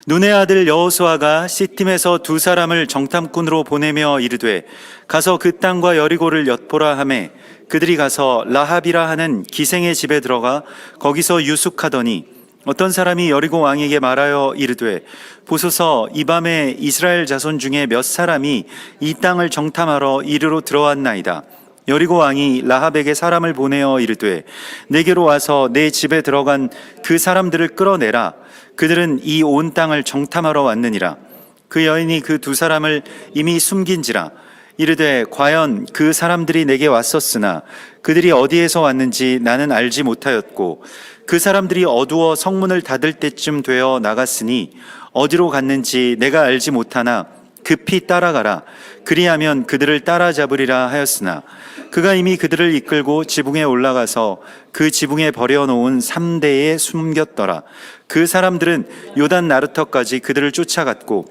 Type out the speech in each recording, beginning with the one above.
눈의 아들 여호수아가 시팀에서 두 사람을 정탐꾼으로 보내며 이르되 가서 그 땅과 여리고를 엿보라 하매 그들이 가서 라합이라 하는 기생의 집에 들어가 거기서 유숙하더니 어떤 사람이 여리고 왕에게 말하여 이르되 보소서 이 밤에 이스라엘 자손 중에 몇 사람이 이 땅을 정탐하러 이리로 들어왔나이다. 여리고 왕이 라합에게 사람을 보내어 이르되 내게로 와서 내 집에 들어간 그 사람들을 끌어내라. 그들은 이 온 땅을 정탐하러 왔느니라. 그 여인이 그 두 사람을 이미 숨긴지라. 이르되 과연 그 사람들이 내게 왔었으나 그들이 어디에서 왔는지 나는 알지 못하였고 그 사람들이 어두워 성문을 닫을 때쯤 되어 나갔으니 어디로 갔는지 내가 알지 못하나 급히 따라가라. 그리하면 그들을 따라잡으리라 하였으나 그가 이미 그들을 이끌고 지붕에 올라가서 그 지붕에 버려놓은 3대에 숨겼더라. 그 사람들은 요단 나루터까지 그들을 쫓아갔고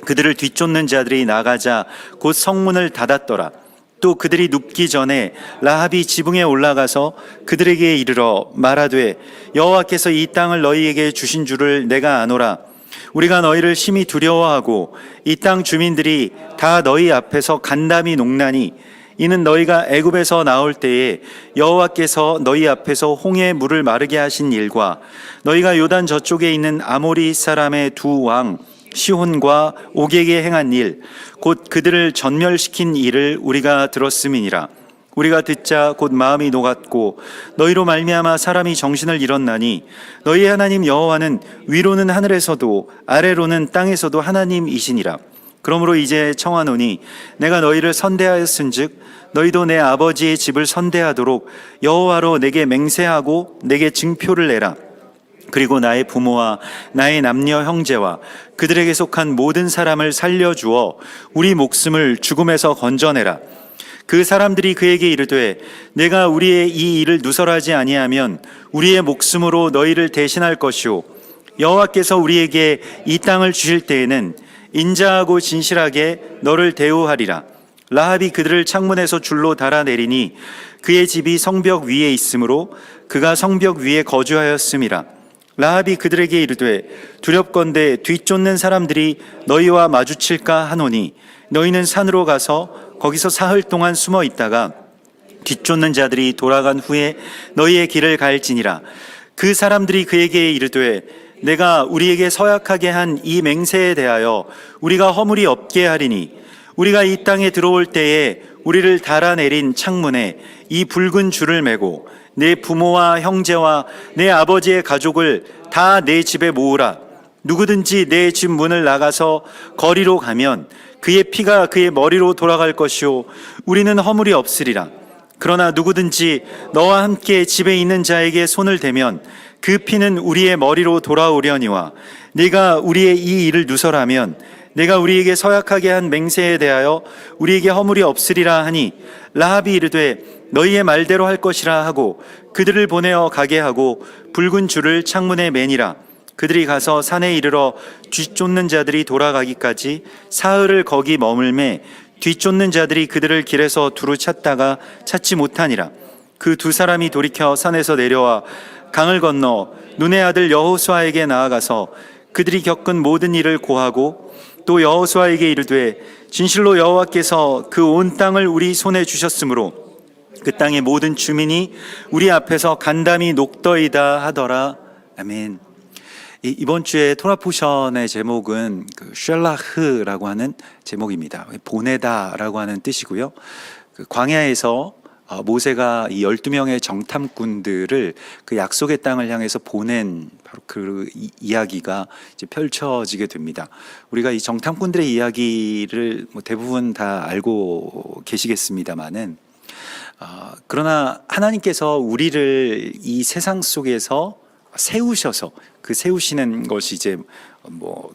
그들을 뒤쫓는 자들이 나가자 곧 성문을 닫았더라. 또 그들이 눕기 전에 라합이 지붕에 올라가서 그들에게 이르러 말하되 여호와께서 이 땅을 너희에게 주신 줄을 내가 아노라. 우리가 너희를 심히 두려워하고 이 땅 주민들이 다 너희 앞에서 간담이 녹나니 이는 너희가 애굽에서 나올 때에 여호와께서 너희 앞에서 홍해 물을 마르게 하신 일과 너희가 요단 저쪽에 있는 아모리 사람의 두 왕 시혼과 옥에게 행한 일 곧 그들을 전멸시킨 일을 우리가 들었음이니라. 우리가 듣자 곧 마음이 녹았고 너희로 말미암아 사람이 정신을 잃었나니 너희 하나님 여호와는 위로는 하늘에서도 아래로는 땅에서도 하나님이시니라. 그러므로 이제 청하노니 내가 너희를 선대하였은즉 너희도 내 아버지의 집을 선대하도록 여호와로 내게 맹세하고 내게 증표를 내라. 그리고 나의 부모와 나의 남녀 형제와 그들에게 속한 모든 사람을 살려주어 우리 목숨을 죽음에서 건져내라. 그 사람들이 그에게 이르되 내가 우리의 이 일을 누설하지 아니하면 우리의 목숨으로 너희를 대신할 것이요 여호와께서 우리에게 이 땅을 주실 때에는 인자하고 진실하게 너를 대우하리라. 라합이 그들을 창문에서 줄로 달아내리니 그의 집이 성벽 위에 있으므로 그가 성벽 위에 거주하였음이라. 라합이 그들에게 이르되 두렵건대 뒤쫓는 사람들이 너희와 마주칠까 하노니 너희는 산으로 가서 거기서 사흘 동안 숨어 있다가 뒤쫓는 자들이 돌아간 후에 너희의 길을 갈지니라. 그 사람들이 그에게 이르되 내가 우리에게 서약하게 한 이 맹세에 대하여 우리가 허물이 없게 하리니 우리가 이 땅에 들어올 때에 우리를 달아내린 창문에 이 붉은 줄을 매고 내 부모와 형제와 내 아버지의 가족을 다 내 집에 모으라. 누구든지 내 집 문을 나가서 거리로 가면 그의 피가 그의 머리로 돌아갈 것이요 우리는 허물이 없으리라. 그러나 누구든지 너와 함께 집에 있는 자에게 손을 대면 그 피는 우리의 머리로 돌아오려니와 네가 우리의 이 일을 누설하면 내가 우리에게 서약하게 한 맹세에 대하여 우리에게 허물이 없으리라 하니 라합이 이르되 너희의 말대로 할 것이라 하고 그들을 보내어 가게 하고 붉은 줄을 창문에 매니라. 그들이 가서 산에 이르러 뒤쫓는 자들이 돌아가기까지 사흘을 거기 머물매 뒤쫓는 자들이 그들을 길에서 두루 찾다가 찾지 못하니라. 그 두 사람이 돌이켜 산에서 내려와 강을 건너 눈의 아들 여호수아에게 나아가서 그들이 겪은 모든 일을 고하고 또 여호수아에게 이르되 진실로 여호와께서 그 온 땅을 우리 손에 주셨으므로 그 땅의 모든 주민이 우리 앞에서 간담이 녹더이다 하더라. 아멘. 이번 주에 토라 포션의 제목은 쉘라흐라고 하는 제목입니다. 보내다라고 하는 뜻이고요. 광야에서 모세가 이 12명의 정탐꾼들을 그 약속의 땅을 향해서 보낸 바로 그 이야기가 이제 펼쳐지게 됩니다. 우리가 이 정탐꾼들의 이야기를 대부분 다 알고 계시겠습니다만은 그러나 하나님께서 우리를 이 세상 속에서 세우셔서 그 세우시는 것이 이제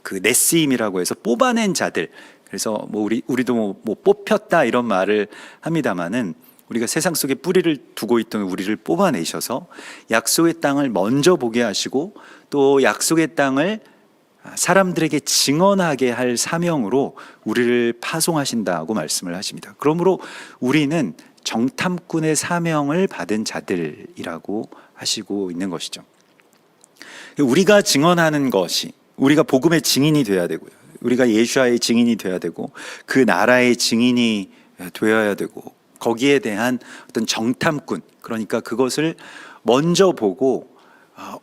그 네스임이라고 해서 뽑아낸 자들. 그래서 우리도 뽑혔다 이런 말을 합니다만은 우리가 세상 속에 뿌리를 두고 있던 우리를 뽑아내셔서 약속의 땅을 먼저 보게 하시고 또 약속의 땅을 사람들에게 증언하게 할 사명으로 우리를 파송하신다고 말씀을 하십니다. 그러므로 우리는 정탐꾼의 사명을 받은 자들이라고 하시고 있는 것이죠. 우리가 증언하는 것이 우리가 복음의 증인이 돼야 되고요. 우리가 예수와의 증인이 돼야 되고 그 나라의 증인이 되어야 되고 거기에 대한 어떤 정탐꾼, 그러니까 그것을 먼저 보고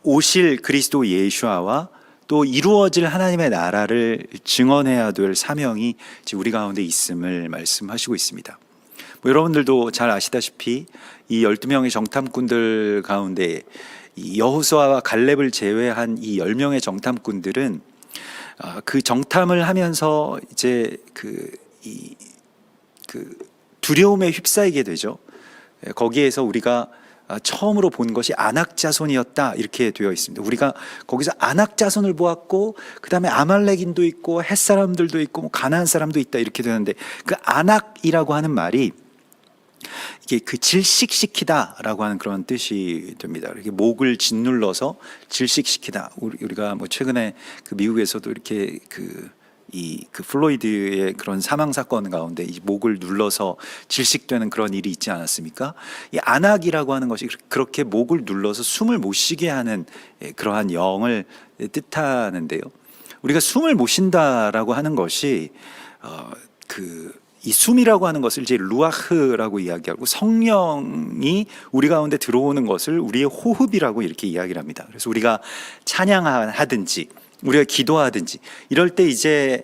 오실 그리스도 예수와 또 이루어질 하나님의 나라를 증언해야 될 사명이 우리 가운데 있음을 말씀하시고 있습니다. 여러분들도 잘 아시다시피 이 12명의 정탐꾼들 가운데 이 여호수아와 갈렙을 제외한 이 10명의 정탐꾼들은 그 정탐을 하면서 이제 그 두려움에 휩싸이게 되죠. 거기에서 우리가 처음으로 본 것이 아낙 자손이었다 이렇게 되어 있습니다. 우리가 거기서 아낙 자손을 보았고 그 다음에 아말렉인도 있고 헷 사람들도 있고 뭐 가나안 사람도 있다 이렇게 되는데 그 아낙이라고 하는 말이 이게 그 질식시키다라고 하는 그런 뜻이 됩니다. 이렇게 목을 짓눌러서 질식시키다. 우리가 뭐 최근에 그 미국에서도 이렇게 그 플로이드의 그런 사망 사건 가운데 이 목을 눌러서 질식되는 그런 일이 있지 않았습니까? 이 안악이라고 하는 것이 그렇게 목을 눌러서 숨을 못 쉬게 하는 그러한 영을 뜻하는데요. 우리가 숨을 못 쉰다라고 하는 것이 이 숨이라고 하는 것을 이제 루아흐라고 이야기하고 성령이 우리 가운데 들어오는 것을 우리의 호흡이라고 이렇게 이야기를 합니다. 그래서 우리가 찬양하든지 우리가 기도하든지 이럴 때 이제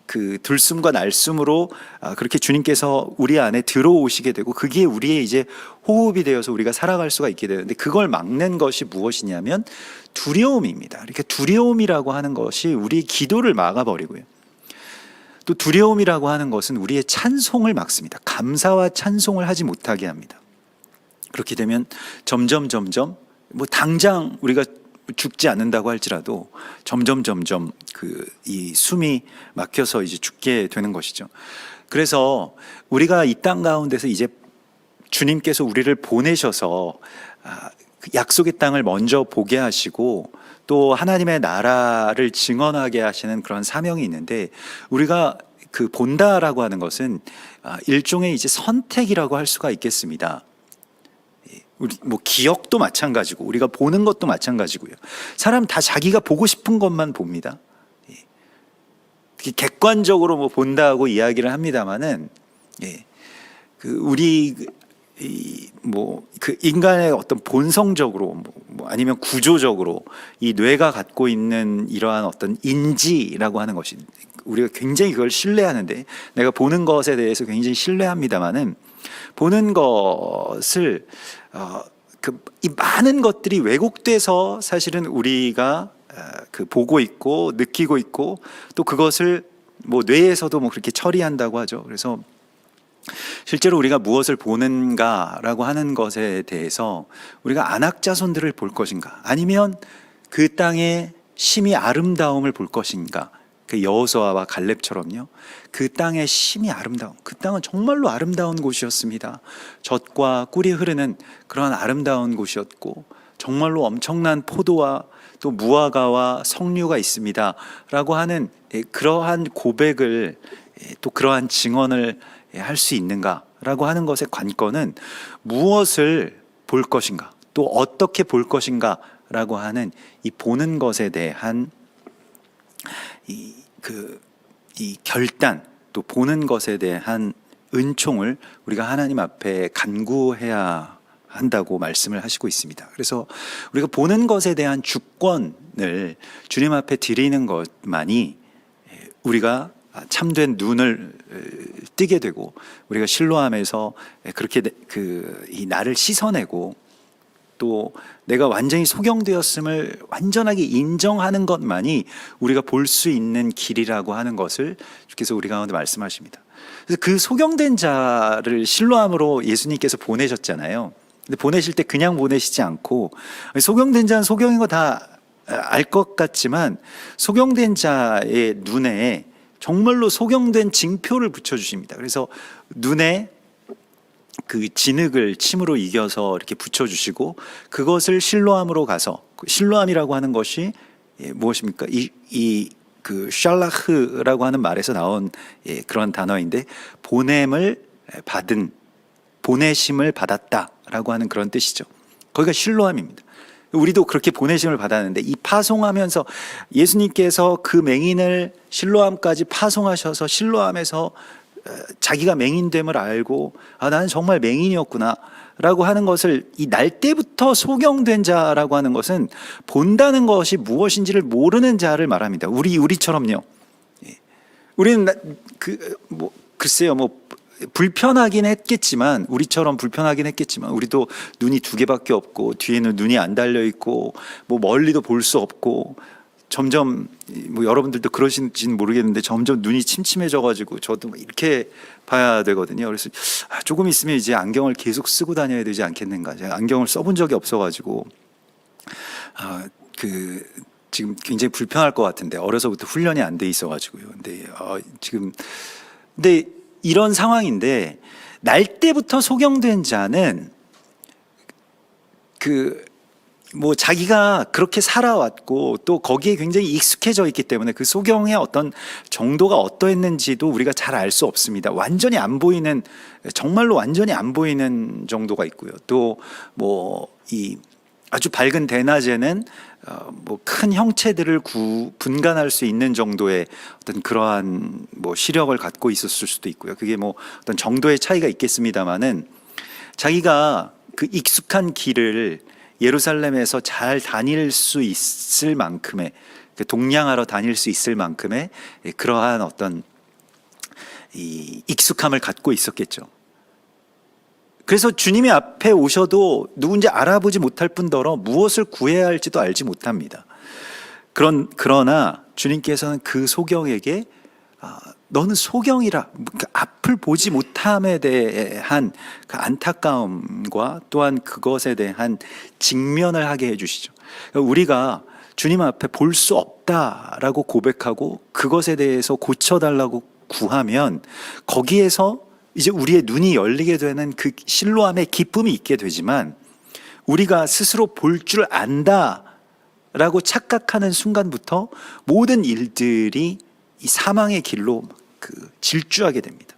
그 들숨과 날숨으로 그렇게 주님께서 우리 안에 들어오시게 되고 그게 우리의 이제 호흡이 되어서 우리가 살아갈 수가 있게 되는데 그걸 막는 것이 무엇이냐면 두려움입니다. 이렇게 두려움이라고 하는 것이 우리의 기도를 막아버리고요. 또 두려움이라고 하는 것은 우리의 찬송을 막습니다. 감사와 찬송을 하지 못하게 합니다. 그렇게 되면 점점 뭐 당장 우리가 죽지 않는다고 할지라도 점점 이 숨이 막혀서 이제 죽게 되는 것이죠. 그래서 우리가 이 땅 가운데서 이제 주님께서 우리를 보내셔서 약속의 땅을 먼저 보게 하시고 또 하나님의 나라를 증언하게 하시는 그런 사명이 있는데 우리가 그 본다라고 하는 것은 일종의 이제 선택이라고 할 수가 있겠습니다. 우리 뭐 기억도 마찬가지고 우리가 보는 것도 마찬가지고요. 사람 다 자기가 보고 싶은 것만 봅니다. 객관적으로 뭐 본다고 이야기를 합니다만은 우리 그 인간의 어떤 본성적으로 뭐 아니면 구조적으로 이 뇌가 갖고 있는 이러한 어떤 인지라고 하는 것이 우리가 굉장히 그걸 신뢰하는데 내가 보는 것에 대해서 굉장히 신뢰합니다만은 보는 것을 이 많은 것들이 왜곡돼서 사실은 우리가 보고 있고 느끼고 있고 또 그것을 뭐 뇌에서도 뭐 그렇게 처리한다고 하죠. 그래서 실제로 우리가 무엇을 보는가라고 하는 것에 대해서 우리가 안악 자손들을 볼 것인가 아니면 그 땅의 심히 아름다움을 볼 것인가 그 여호수아와 갈렙처럼요. 그 땅의 심히 아름다움, 그 땅은 정말로 아름다운 곳이었습니다. 젖과 꿀이 흐르는 그런 아름다운 곳이었고 정말로 엄청난 포도와 또 무화과와 석류가 있습니다 라고 하는 그러한 고백을 또 그러한 증언을 할 수 있는가 라고 하는 것의 관건은 무엇을 볼 것인가 또 어떻게 볼 것인가 라고 하는 이 보는 것에 대한 이 결단 또 보는 것에 대한 은총을 우리가 하나님 앞에 간구해야 한다고 말씀을 하시고 있습니다. 그래서 우리가 보는 것에 대한 주권을 주님 앞에 드리는 것만이 우리가 참된 눈을 뜨게 되고 우리가 실로암에서 그렇게 이 나를 씻어내고 또 내가 완전히 소경되었음을 완전하게 인정하는 것만이 우리가 볼 수 있는 길이라고 하는 것을 주께서 우리 가운데 말씀하십니다. 그래서 그 소경된 자를 실로암으로 예수님께서 보내셨잖아요. 근데 보내실 때 그냥 보내시지 않고 소경된 자는 소경인 거 다 알 것 같지만 소경된 자의 눈에 정말로 소경된 징표를 붙여주십니다. 그래서 눈에 그 진흙을 침으로 이겨서 이렇게 붙여주시고 그것을 실로암으로 가서 실로암이라고 하는 것이 무엇입니까? 그 샬라흐라고 하는 말에서 나온 그런 단어인데 보냄을 받은 보내심을 받았다라고 하는 그런 뜻이죠. 거기가 실로암입니다. 우리도 그렇게 보내심을 받았는데, 이 파송하면서 예수님께서 그 맹인을 실로암까지 파송하셔서 실로암에서 자기가 맹인됨을 알고, 아, 나는 정말 맹인이었구나 라고 하는 것을, 이 날 때부터 소경된 자라고 하는 것은 본다는 것이 무엇인지를 모르는 자를 말합니다. 우리처럼요. 우리는 글쎄요, 불편하긴 했겠지만, 우리처럼 불편하긴 했겠지만, 우리도 눈이 두 개밖에 없고, 뒤에는 눈이 안 달려 있고, 멀리도 볼 수 없고, 점점, 여러분들도 그러신지는 모르겠는데, 점점 눈이 침침해져가지고, 저도 이렇게 봐야 되거든요. 그래서, 조금 있으면 이제 안경을 계속 쓰고 다녀야 되지 않겠는가. 제가 안경을 써본 적이 없어가지고, 지금 굉장히 불편할 것 같은데, 어려서부터 훈련이 안 돼 있어가지고요. 근데 이런 상황인데, 날 때부터 소경된 자는 자기가 그렇게 살아왔고 또 거기에 굉장히 익숙해져 있기 때문에 그 소경의 어떤 정도가 어떠했는지도 우리가 잘 알 수 없습니다. 완전히 안 보이는, 정말로 완전히 안 보이는 정도가 있고요. 또 이 아주 밝은 대낮에는 큰 형체들을 분간할 수 있는 정도의 어떤 그러한 시력을 갖고 있었을 수도 있고요. 그게 어떤 정도의 차이가 있겠습니다만은, 자기가 그 익숙한 길을 예루살렘에서 잘 다닐 수 있을 만큼의, 동량하러 다닐 수 있을 만큼의 그러한 어떤 이 익숙함을 갖고 있었겠죠. 그래서 주님이 앞에 오셔도 누군지 알아보지 못할 뿐더러 무엇을 구해야 할지도 알지 못합니다. 그러나 주님께서는 그 소경에게 너는 소경이라, 그 앞을 보지 못함에 대한 그 안타까움과 또한 그것에 대한 직면을 하게 해주시죠. 우리가 주님 앞에 볼 수 없다라고 고백하고 그것에 대해서 고쳐달라고 구하면, 거기에서 이제 우리의 눈이 열리게 되는 그 실로암의 기쁨이 있게 되지만, 우리가 스스로 볼 줄 안다라고 착각하는 순간부터 모든 일들이 이 사망의 길로 질주하게 됩니다.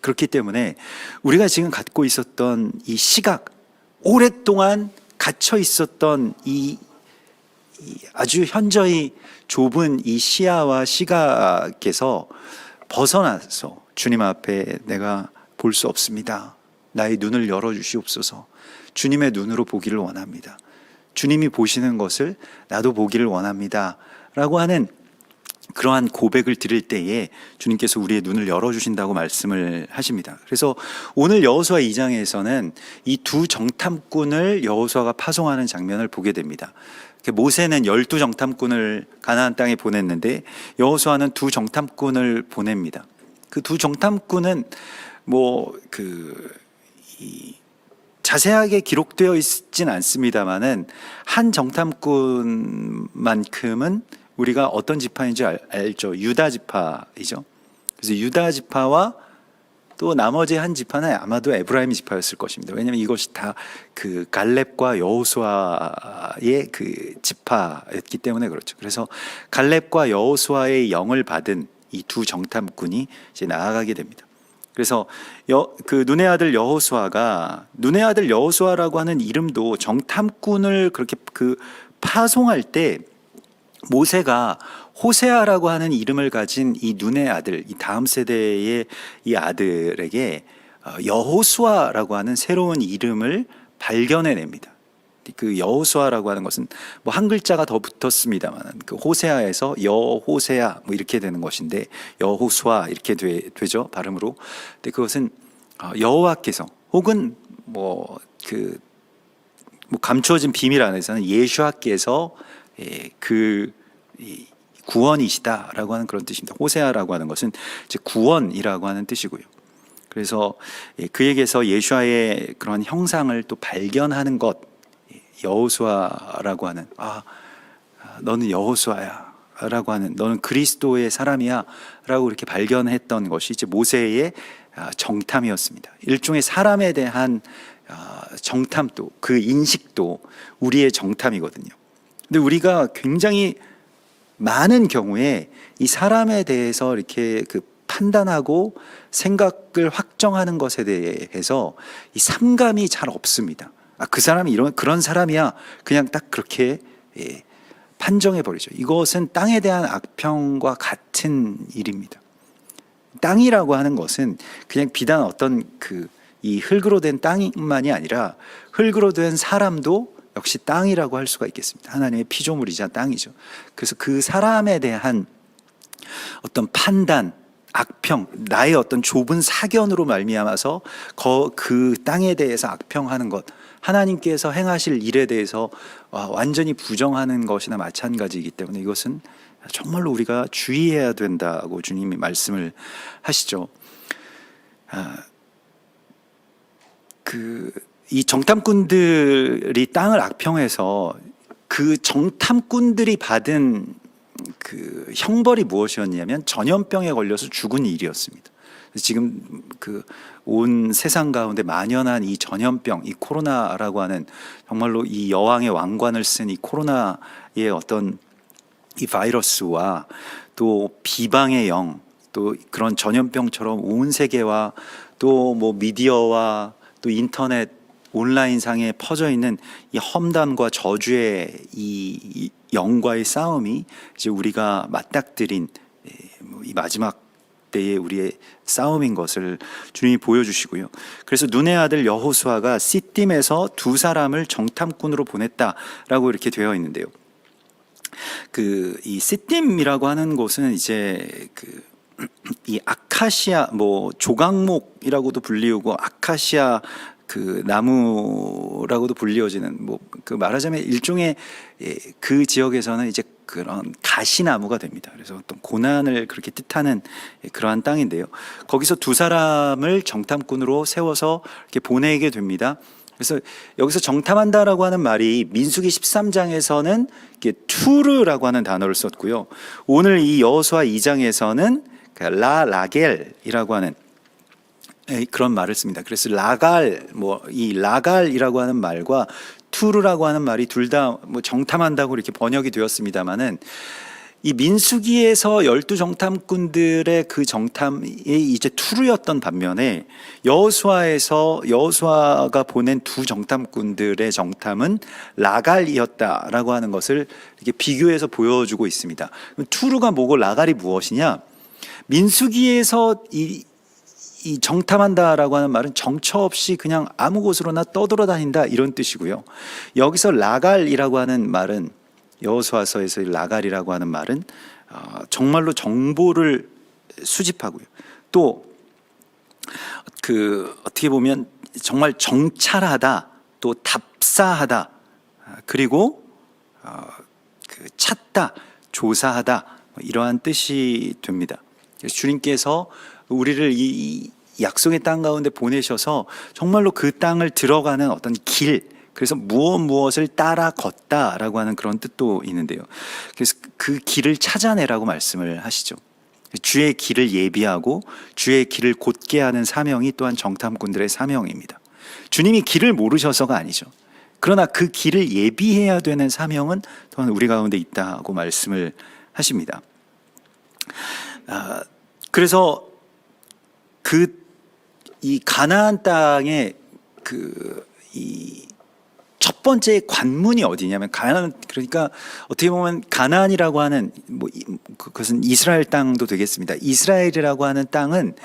그렇기 때문에 우리가 지금 갖고 있었던 이 시각, 오랫동안 갇혀 있었던 이 아주 현저히 좁은 이 시야와 시각에서 벗어나서 주님 앞에 내가 볼 수 없습니다. 나의 눈을 열어주시옵소서. 주님의 눈으로 보기를 원합니다. 주님이 보시는 것을 나도 보기를 원합니다. 라고 하는 그러한 고백을 드릴 때에 주님께서 우리의 눈을 열어주신다고 말씀을 하십니다. 그래서 오늘 여호수아 2장에서는 이 두 정탐꾼을 여호수아가 파송하는 장면을 보게 됩니다. 모세는 12정탐꾼을 가나안 땅에 보냈는데 여호수아는 두 정탐꾼을 보냅니다. 그 두 정탐꾼은 자세하게 기록되어 있진 않습니다만은, 한 정탐꾼만큼은 우리가 어떤 지파인지 알죠. 유다 지파이죠. 그래서 유다 지파와 또 나머지 한 지파는 아마도 에브라임 지파였을 것입니다. 왜냐하면 이것이 다 그 갈렙과 여호수아의 그 지파였기 때문에 그렇죠. 그래서 갈렙과 여호수아의 영을 받은 이 두 정탐꾼이 이제 나아가게 됩니다. 그래서 눈의 아들 여호수아라고 하는 이름도 정탐꾼을 그렇게 파송할 때, 모세가 호세아라고 하는 이름을 가진 이 눈의 아들, 이 다음 세대의 이 아들에게 여호수아라고 하는 새로운 이름을 발견해냅니다. 그 여호수아라고 하는 것은 한 글자가 더 붙었습니다만, 그 호세아에서 여호세아 이렇게 되는 것인데, 여호수아 이렇게 되죠, 발음으로. 근데 그것은 여호와께서, 혹은 감추어진 비밀 안에서는 예수와께서 구원이시다라고 하는 그런 뜻입니다. 호세아라고 하는 것은 이제 구원이라고 하는 뜻이고요. 그래서 그에게서 예수와의 그런 형상을 또 발견하는 것, 여호수아라고 하는, 너는 여호수아야 라고 하는, 너는 그리스도의 사람이야 라고 이렇게 발견했던 것이 이제 모세의 정탐이었습니다. 일종의 사람에 대한 정탐도, 그 인식도 우리의 정탐이거든요. 근데 우리가 굉장히 많은 경우에 이 사람에 대해서 이렇게 판단하고 생각을 확정하는 것에 대해서 이 삼감이 잘 없습니다. 그 사람이 그런 사람이야. 그냥 딱 그렇게 판정해 버리죠. 이것은 땅에 대한 악평과 같은 일입니다. 땅이라고 하는 것은 그냥 비단 어떤 이 흙으로 된 땅만이 아니라 흙으로 된 사람도 역시 땅이라고 할 수가 있겠습니다. 하나님의 피조물이자 땅이죠. 그래서 그 사람에 대한 어떤 판단, 악평, 나의 어떤 좁은 사견으로 말미암아서 그 땅에 대해서 악평하는 것, 하나님께서 행하실 일에 대해서 완전히 부정하는 것이나 마찬가지이기 때문에 이것은 정말로 우리가 주의해야 된다고 주님이 말씀을 하시죠. 이 정탐꾼들이 땅을 악평해서 그 정탐꾼들이 받은 그 형벌이 무엇이었냐면 전염병에 걸려서 죽은 일이었습니다. 지금 온 세상 가운데 만연한 이 전염병, 이 코로나라고 하는 정말로 이 여왕의 왕관을 쓴 이 코로나의 어떤 이 바이러스와 또 비방의 영, 또 그런 전염병처럼 온 세계와 또 뭐 미디어와 또 인터넷 온라인상에 퍼져 있는 이 험담과 저주의 이 영과의 싸움이 이제 우리가 맞닥뜨린 이 마지막 때의 우리의 싸움인 것을 주님이 보여주시고요. 그래서 눈의 아들 여호수아가 시딤에서 두 사람을 정탐꾼으로 보냈다라고 이렇게 되어 있는데요. 이 시딤이라고 하는 곳은 이제 이 아카시아 조각목이라고도 불리우고 아카시아 나무라고도 불리워지는 말하자면 일종의 그 지역에서는 이제 그런 가시나무가 됩니다. 그래서 어떤 고난을 그렇게 뜻하는 그러한 땅인데요. 거기서 두 사람을 정탐꾼으로 세워서 이렇게 보내게 됩니다. 그래서 여기서 정탐한다라고 하는 말이 민수기 13장에서는 투르라고 하는 단어를 썼고요. 오늘 이 여호수아 2장에서는 라겔이라고 하는 그런 말을 씁니다. 그래서 이 라갈이라고 하는 말과 투르라고 하는 말이 둘 다 정탐한다고 이렇게 번역이 되었습니다만은 이 민수기에서 12 정탐꾼들의 그 정탐이 이제 투르였던 반면에 여호수아가 보낸 두 정탐꾼들의 정탐은 라갈이었다라고 하는 것을 이렇게 비교해서 보여주고 있습니다. 투르가 뭐고 라갈이 무엇이냐? 민수기에서 이 정탐한다라고 하는 말은 정처 없이 그냥 아무 곳으로나 떠돌아다닌다 이런 뜻이고요. 여기서 라갈이라고 하는 말은 여호수아서에서 라갈이라고 하는 말은 정말로 정보를 수집하고요. 또 어떻게 보면 정말 정찰하다, 또 답사하다, 그리고 찾다, 조사하다 이러한 뜻이 됩니다. 그래서 주님께서 우리를 이 약속의 땅 가운데 보내셔서 정말로 그 땅을 들어가는 어떤 길, 그래서 무엇을 따라 걷다라고 하는 그런 뜻도 있는데요. 그래서 그 길을 찾아내라고 말씀을 하시죠. 주의 길을 예비하고 주의 길을 곧게 하는 사명이 또한 정탐꾼들의 사명입니다. 주님이 길을 모르셔서가 아니죠. 그러나 그 길을 예비해야 되는 사명은 또한 우리 가운데 있다고 말씀을 하십니다. 그래서 이 가나안 땅의 이 첫 번째 관문이 어디냐면 그러니까 어떻게 보면 가나안이라고 하는 그것은 이스라엘 땅도 되겠습니다. 이스라엘이라고 하는 땅은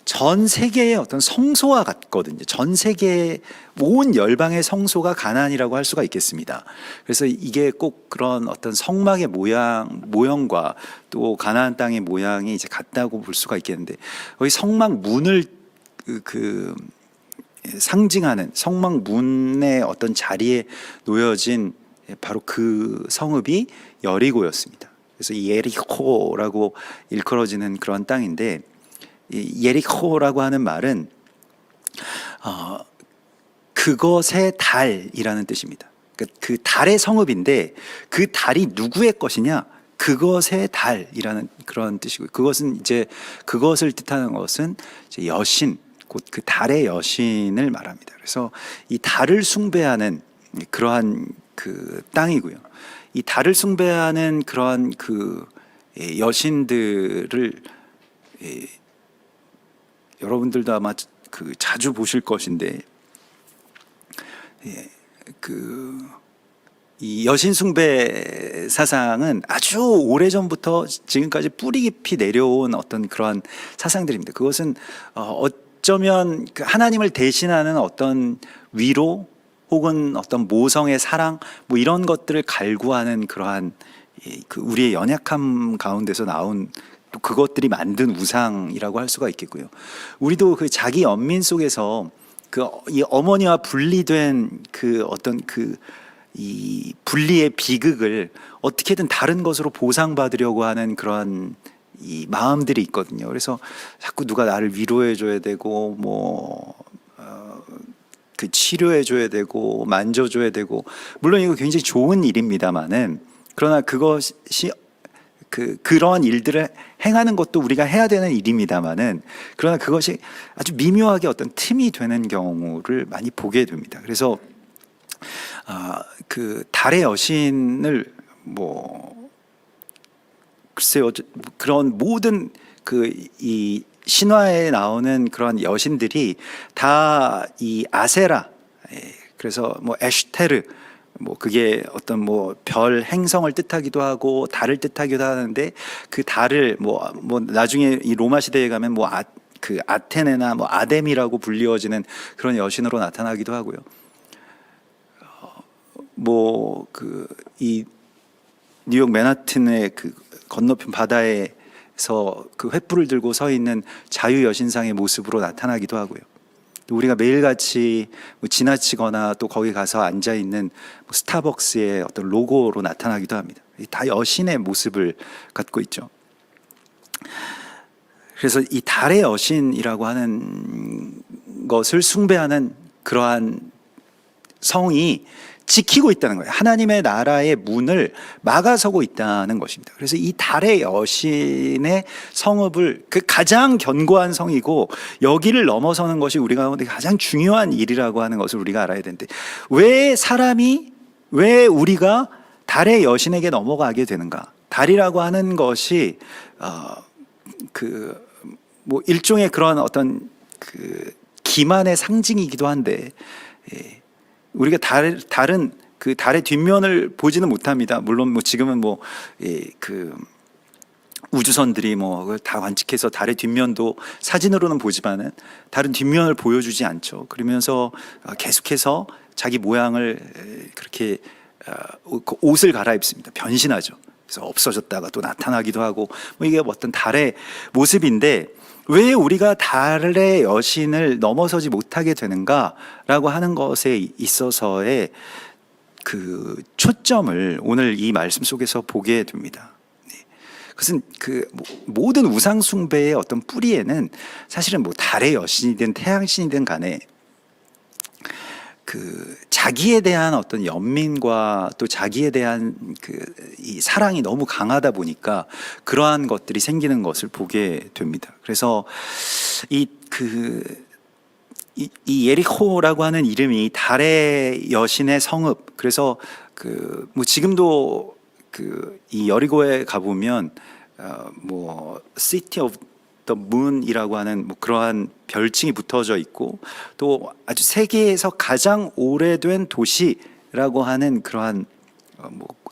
전 세계의 어떤 성소와 같거든요. 전 세계 온 열방의 성소가 가나안이라고 할 수가 있겠습니다. 그래서 이게 꼭 그런 어떤 성막의 모형과 또 가나안 땅의 모양이 이제 같다고 볼 수가 있겠는데, 거기 성막 문을 상징하는 성막 문의 어떤 자리에 놓여진 바로 그 성읍이 여리고였습니다. 그래서 예리코라고 일컬어지는 그런 땅인데, 이 예리코라고 하는 말은 그것의 달이라는 뜻입니다. 그 달의 성읍인데 그 달이 누구의 것이냐? 그것의 달이라는 그런 뜻이고요. 그것은 이제 그것을 뜻하는 것은 이제 여신, 곧 그 달의 여신을 말합니다. 그래서 이 달을 숭배하는 그러한 그 땅이고요. 이 달을 숭배하는 그러한 여신들을 여러분들도 아마 자주 보실 것인데, 이 여신 숭배 사상은 아주 오래전부터 지금까지 뿌리 깊이 내려온 어떤 그러한 사상들입니다. 그것은 어쩌면 그 하나님을 대신하는 어떤 위로 혹은 어떤 모성의 사랑 뭐 이런 것들을 갈구하는 그러한 그 우리의 연약함 가운데서 나온 또 그것들이 만든 우상이라고 할 수가 있겠고요. 우리도 그 자기 연민 속에서 그 이 어머니와 분리된 그 어떤 이 분리의 비극을 어떻게든 다른 것으로 보상받으려고 하는 그러한 이 마음들이 있거든요. 그래서 자꾸 누가 나를 위로해 줘야 되고 그 치료해 줘야 되고 만져 줘야 되고, 물론 이거 굉장히 좋은 일입니다만은, 그러나 그것이 그러한 일들을 행하는 것도 우리가 해야 되는 일입니다만은, 그러나 그것이 아주 미묘하게 어떤 틈이 되는 경우를 많이 보게 됩니다. 그래서 그 달의 여신을 글쎄요, 그런 모든 이 신화에 나오는 그런 여신들이 다 이 아세라, 그래서 에슈테르, 그게 어떤 별 행성을 뜻하기도 하고 달을 뜻하기도 하는데, 그 달을 나중에 이 로마 시대에 가면 그 아테네나 아뎀이라고 불리워지는 그런 여신으로 나타나기도 하고요. 이 뉴욕 맨하튼의 그 건너편 바다에서 그 횃불을 들고 서 있는 자유 여신상의 모습으로 나타나기도 하고요. 우리가 매일같이 지나치거나 또 거기 가서 앉아 있는 스타벅스의 어떤 로고로 나타나기도 합니다. 다 여신의 모습을 갖고 있죠. 그래서 이 달의 여신이라고 하는 것을 숭배하는 그러한 성이 지키고 있다는 거예요. 하나님의 나라의 문을 막아서고 있다는 것입니다. 그래서 이 달의 여신의 성읍을 그 가장 견고한 성이고, 여기를 넘어서는 것이 우리 가운데 가장 중요한 일이라고 하는 것을 우리가 알아야 되는데, 왜 우리가 달의 여신에게 넘어가게 되는가? 달이라고 하는 것이 일종의 그런 어떤 그 기만의 상징이기도 한데, 우리가 달은 그 달의 뒷면을 보지는 못합니다. 물론 지금은 그 우주선들이 다 관측해서 달의 뒷면도 사진으로는 보지만은 달은 뒷면을 보여주지 않죠. 그러면서 계속해서 자기 모양을 그렇게 옷을 갈아입습니다. 변신하죠. 그래서 없어졌다가 또 나타나기도 하고, 이게 어떤 달의 모습인데, 왜 우리가 달의 여신을 넘어서지 못하게 되는가라고 하는 것에 있어서의 그 초점을 오늘 이 말씀 속에서 보게 됩니다. 그것은 모든 우상 숭배의 어떤 뿌리에는 사실은 달의 여신이든 태양신이든 간에 자기에 대한 어떤 연민과 또 자기에 대한 이 사랑이 너무 강하다 보니까 그러한 것들이 생기는 것을 보게 됩니다. 그래서 이 예리코라고 하는 이름이 달의 여신의 성읍, 그래서 지금도 이 여리고에 가보면 City of the Moon이라고 하는 그러한 별칭이 붙어져 있고, 또 아주 세계에서 가장 오래된 도시라고 하는 그러한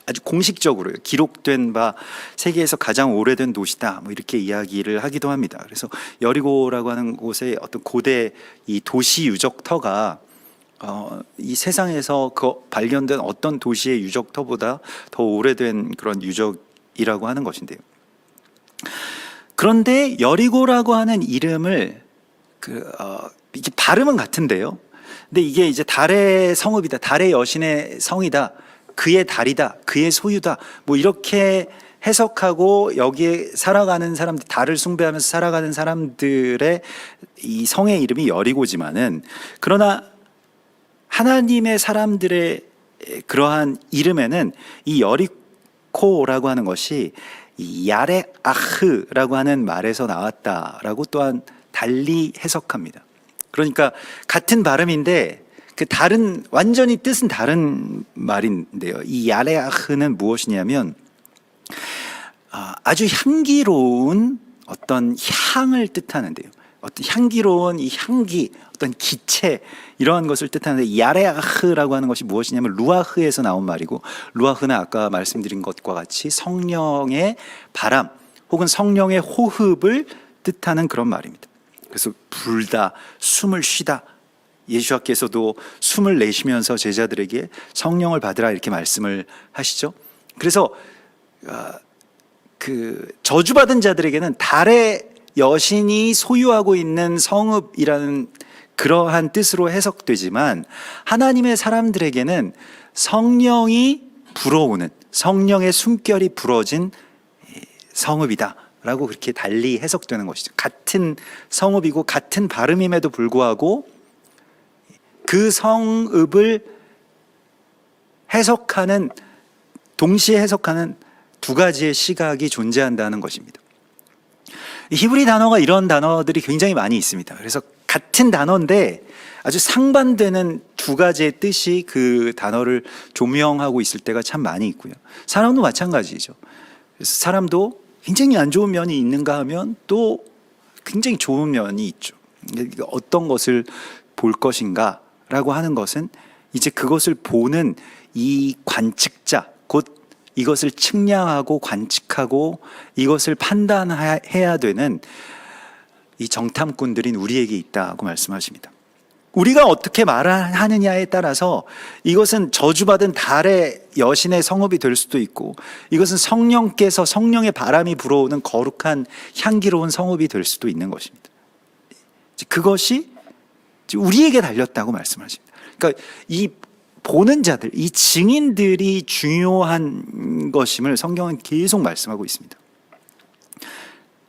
아주 공식적으로 기록된 바 세계에서 가장 오래된 도시다 이렇게 이야기를 하기도 합니다. 그래서 여리고라고 하는 곳에 어떤 고대 이 도시 유적터가 이 세상에서 발견된 어떤 도시의 유적터보다 더 오래된 그런 유적이라고 하는 것인데요. 그런데 여리고라고 하는 이름을 이게 발음은 같은데요. 근데 이게 이제 달의 성읍이다, 달의 여신의 성이다, 그의 달이다, 그의 소유다, 이렇게 해석하고 여기에 살아가는 사람들, 달을 숭배하면서 살아가는 사람들의 이 성의 이름이 여리고지만은, 그러나 하나님의 사람들의 그러한 이름에는 이 여리코라고 하는 것이 이 야레아흐라고 하는 말에서 나왔다라고 또한 달리 해석합니다. 그러니까 같은 발음인데 완전히 뜻은 다른 말인데요. 이 야레아흐는 무엇이냐면 아주 향기로운 어떤 향을 뜻하는데요. 어떤 향기로운 이 향기, 어떤 기체 이러한 것을 뜻하는데 야레아흐라고 하는 것이 무엇이냐면 루아흐에서 나온 말이고 루아흐는 아까 말씀드린 것과 같이 성령의 바람 혹은 성령의 호흡을 뜻하는 그런 말입니다. 그래서 불다, 숨을 쉬다. 예수께서도 숨을 내쉬면서 제자들에게 성령을 받으라 이렇게 말씀을 하시죠. 그래서 그 저주받은 자들에게는 달의 여신이 소유하고 있는 성읍이라는 그러한 뜻으로 해석되지만 하나님의 사람들에게는 성령이 불어오는 성령의 숨결이 불어진 성읍이다 라고 그렇게 달리 해석되는 것이죠. 같은 성읍이고 같은 발음임에도 불구하고 그 성읍을 해석하는 동시에 해석하는 두 가지의 시각이 존재한다는 것입니다. 히브리 단어가 이런 단어들이 굉장히 많이 있습니다. 그래서 같은 단어인데 아주 상반되는 두 가지의 뜻이 그 단어를 조명하고 있을 때가 참 많이 있고요. 사람도 마찬가지죠. 그래서 사람도 굉장히 안 좋은 면이 있는가 하면 또 굉장히 좋은 면이 있죠. 어떤 것을 볼 것인가 라고 하는 것은 이제 그것을 보는 이 관측자, 곧 이것을 측량하고 관측하고 이것을 판단해야 되는 이 정탐꾼들인 우리에게 있다고 말씀하십니다. 우리가 어떻게 말하느냐에 따라서 이것은 저주받은 달의 여신의 성읍이 될 수도 있고 이것은 성령께서 성령의 바람이 불어오는 거룩한 향기로운 성읍이 될 수도 있는 것입니다. 그것이 우리에게 달렸다고 말씀하십니다. 그러니까 이 보는 자들, 이 증인들이 중요한 것임을 성경은 계속 말씀하고 있습니다.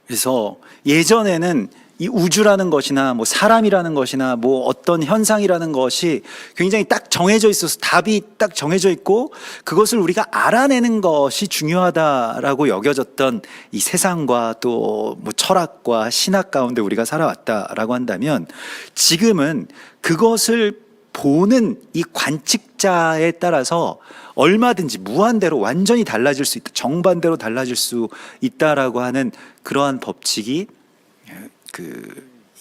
그래서 예전에는 이 우주라는 것이나 뭐 사람이라는 것이나 뭐 어떤 현상이라는 것이 굉장히 딱 정해져 있어서 답이 딱 정해져 있고 그것을 우리가 알아내는 것이 중요하다라고 여겨졌던 이 세상과 또 뭐 철학과 신학 가운데 우리가 살아왔다라고 한다면 지금은 그것을 보는 이 관측자에 따라서 얼마든지 무한대로 완전히 달라질 수 있다. 정반대로 달라질 수 있다라고 하는 그러한 법칙이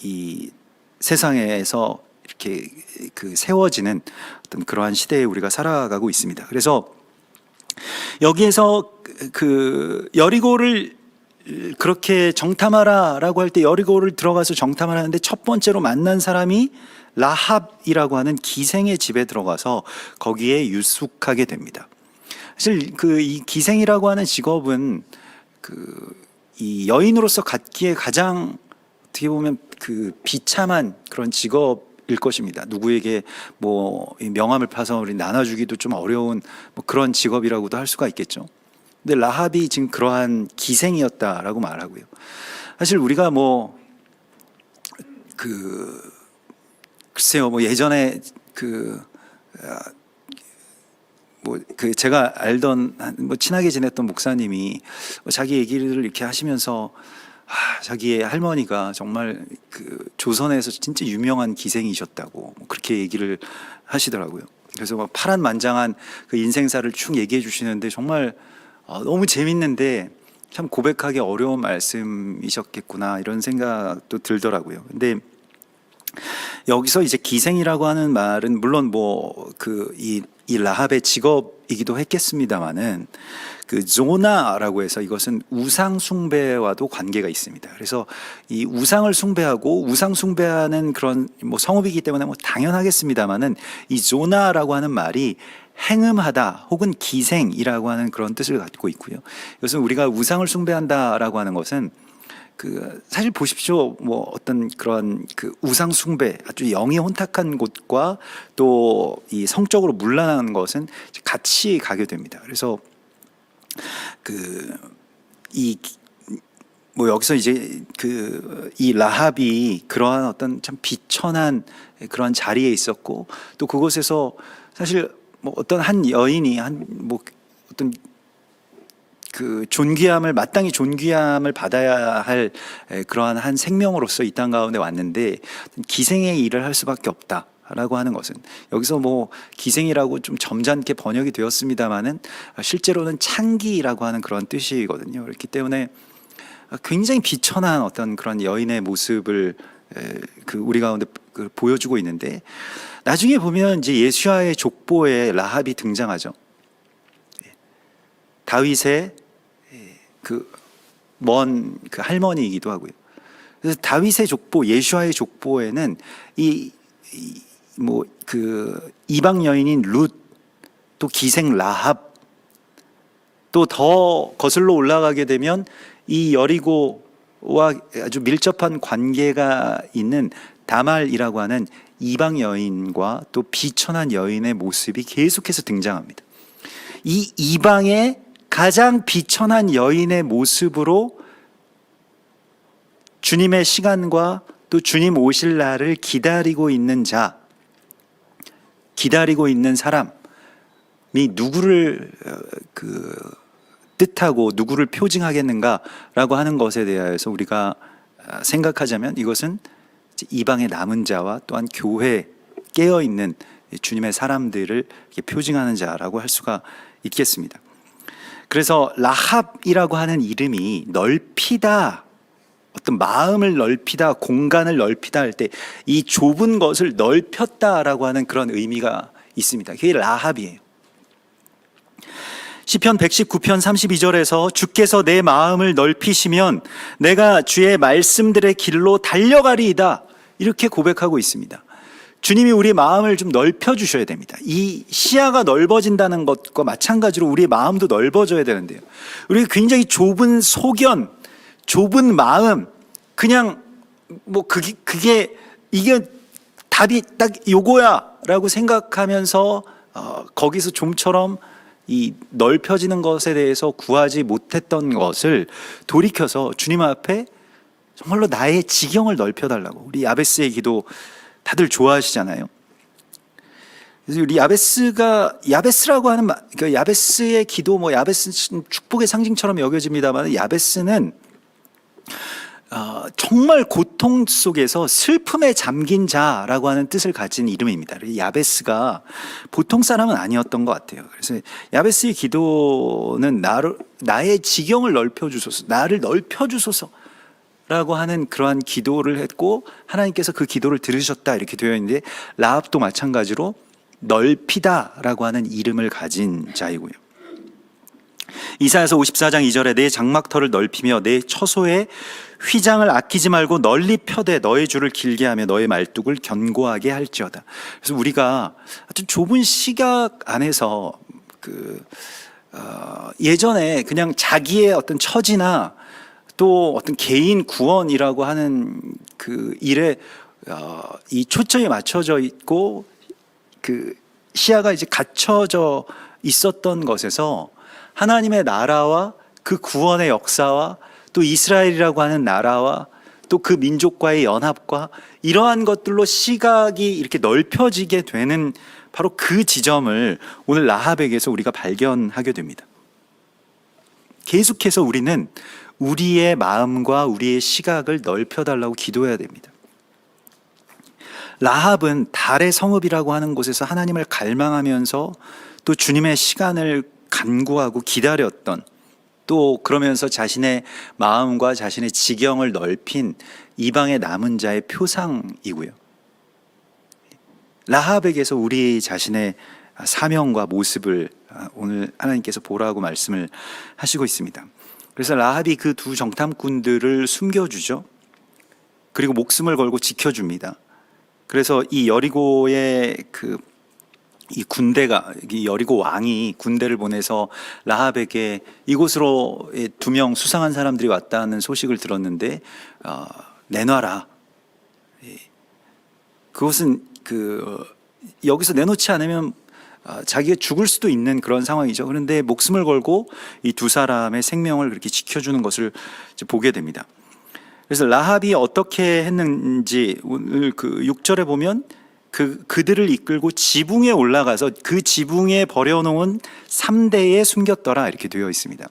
이 세상에서 이렇게 세워지는 어떤 그러한 시대에 우리가 살아가고 있습니다. 그래서 여기에서 여리고를 그렇게 정탐하라라고 할 때 여리고를 들어가서 정탐하라는데 첫 번째로 만난 사람이 라합이라고 하는 기생의 집에 들어가서 거기에 유숙하게 됩니다. 사실 이 기생이라고 하는 직업은 이 여인으로서 갖기에 가장 어떻게 보면 비참한 그런 직업일 것입니다. 누구에게 뭐 명함을 파서 우리 나눠주기도 좀 어려운 뭐 그런 직업이라고도 할 수가 있겠죠. 근데 라합이 지금 그러한 기생이었다라고 말하고요. 사실 우리가 글쎄요, 예전에 제가 알던 친하게 지냈던 목사님이 자기 얘기를 이렇게 하시면서 자기의 할머니가 정말 조선에서 진짜 유명한 기생이셨다고 그렇게 얘기를 하시더라고요. 그래서 파란만장한 그 인생사를 쭉 얘기해 주시는데 정말 너무 재밌는데 참 고백하기 어려운 말씀이셨겠구나 이런 생각도 들더라고요. 근데 여기서 이제 기생이라고 하는 말은 물론 이 라합의 직업이기도 했겠습니다만은 조나라고 해서 이것은 우상 숭배와도 관계가 있습니다. 그래서 이 우상을 숭배하고 우상 숭배하는 그런 성읍이기 때문에 당연하겠습니다만은 이 조나라고 하는 말이 행음하다 혹은 기생이라고 하는 그런 뜻을 갖고 있고요. 이것은 우리가 우상을 숭배한다라고 하는 것은 사실 보십시오. 어떤 그런 우상 숭배, 아주 영이 혼탁한 곳과 또 이 성적으로 문란한 것은 같이 가게 됩니다. 그래서 여기서 이제 이 라합이 그러한 어떤 참 비천한 그런 자리에 있었고 또 그곳에서 사실 어떤 한 여인이 어떤 마땅히 존귀함을 받아야 할 그러한 한 생명으로서 이 땅 가운데 왔는데 기생의 일을 할 수밖에 없다라고 하는 것은 여기서 기생이라고 좀 점잖게 번역이 되었습니다만은 실제로는 창기라고 하는 그런 뜻이거든요. 그렇기 때문에 굉장히 비천한 어떤 그런 여인의 모습을 그 우리 가운데 보여주고 있는데, 나중에 보면 이제 예수야의 족보에 라합이 등장하죠. 다윗의 그 먼 그 할머니이기도 하고요. 그래서 다윗의 족보, 예수야의 족보에는 뭐 그 이방 여인인 룻, 또 기생 라합, 또 더 거슬러 올라가게 되면 이 여리고와 아주 밀접한 관계가 있는 다말이라고 하는 이방 여인과 또 비천한 여인의 모습이 계속해서 등장합니다. 이 이방의 가장 비천한 여인의 모습으로 주님의 시간과 또 주님 오실 날을 기다리고 있는 자, 기다리고 있는 사람이 누구를 뜻하고 누구를 표징하겠는가라고 하는 것에 대해서 우리가 생각하자면, 이것은 이방의 남은 자와 또한 교회에 깨어 있는 주님의 사람들을 표징하는 자라고 할 수가 있겠습니다. 그래서 라합이라고 하는 이름이 넓히다, 어떤 마음을 넓히다, 공간을 넓히다 할 때 이 좁은 것을 넓혔다라고 하는 그런 의미가 있습니다. 그게 라합이에요. 시편 119편 32절에서 주께서 내 마음을 넓히시면 내가 주의 말씀들의 길로 달려가리이다, 이렇게 고백하고 있습니다. 주님이 우리 마음을 좀 넓혀 주셔야 됩니다. 이 시야가 넓어진다는 것과 마찬가지로 우리의 마음도 넓어져야 되는데요, 우리가 굉장히 좁은 소견, 좁은 마음, 그냥 뭐 그게 이게 답이 딱 요거야 라고 생각하면서 거기서 좀처럼 이 넓혀지는 것에 대해서 구하지 못했던 것을 돌이켜서 주님 앞에 정말로 나의 지경을 넓혀달라고. 우리 야베스의 기도 다들 좋아하시잖아요. 그래서 우리 야베스라고 하는 그러니까 야베스의 기도, 뭐 야베스 축복의 상징처럼 여겨집니다만, 야베스는 정말 고통 속에서 슬픔에 잠긴 자라고 하는 뜻을 가진 이름입니다. 야베스가 보통 사람은 아니었던 것 같아요. 그래서 야베스의 기도는 나의 지경을 넓혀주소서, 나를 넓혀주소서라고 하는 그러한 기도를 했고, 하나님께서 그 기도를 들으셨다, 이렇게 되어 있는데, 라합도 마찬가지로 넓히다라고 하는 이름을 가진 자이고요. 이사야서 54장 2절에 내 장막터를 넓히며 내 처소에 휘장을 아끼지 말고 널리 펴되 너의 줄을 길게 하며 너의 말뚝을 견고하게 할지어다. 그래서 우리가 아주 좁은 시각 안에서 예전에 그냥 자기의 어떤 처지나 또 어떤 개인 구원이라고 하는 그 일에 이 초점이 맞춰져 있고 그 시야가 이제 갖춰져 있었던 것에서 하나님의 나라와 그 구원의 역사와 또 이스라엘이라고 하는 나라와 또 그 민족과의 연합과 이러한 것들로 시각이 이렇게 넓혀지게 되는 바로 그 지점을 오늘 라합에게서 우리가 발견하게 됩니다. 계속해서 우리는 우리의 마음과 우리의 시각을 넓혀달라고 기도해야 됩니다. 라합은 달의 성읍이라고 하는 곳에서 하나님을 갈망하면서 또 주님의 시간을 간구하고 기다렸던, 또 그러면서 자신의 마음과 자신의 지경을 넓힌 이방의 남은 자의 표상이고요. 라합에게서 우리 자신의 사명과 모습을 오늘 하나님께서 보라고 말씀을 하시고 있습니다. 그래서 라합이 그 두 정탐꾼들을 숨겨주죠. 그리고 목숨을 걸고 지켜줍니다. 그래서 이 여리고의 이 군대가, 이 여리고 왕이 군대를 보내서 라합에게 이곳으로 2명 수상한 사람들이 왔다는 소식을 들었는데 내놔라. 그것은 여기서 내놓지 않으면 자기가 죽을 수도 있는 그런 상황이죠. 그런데 목숨을 걸고 이 두 사람의 생명을 그렇게 지켜주는 것을 이제 보게 됩니다. 그래서 라합이 어떻게 했는지 오늘 6절에 보면 그들을 이끌고 지붕에 올라가서 그 지붕에 버려놓은 3대에 숨겼더라, 이렇게 되어 있습니다.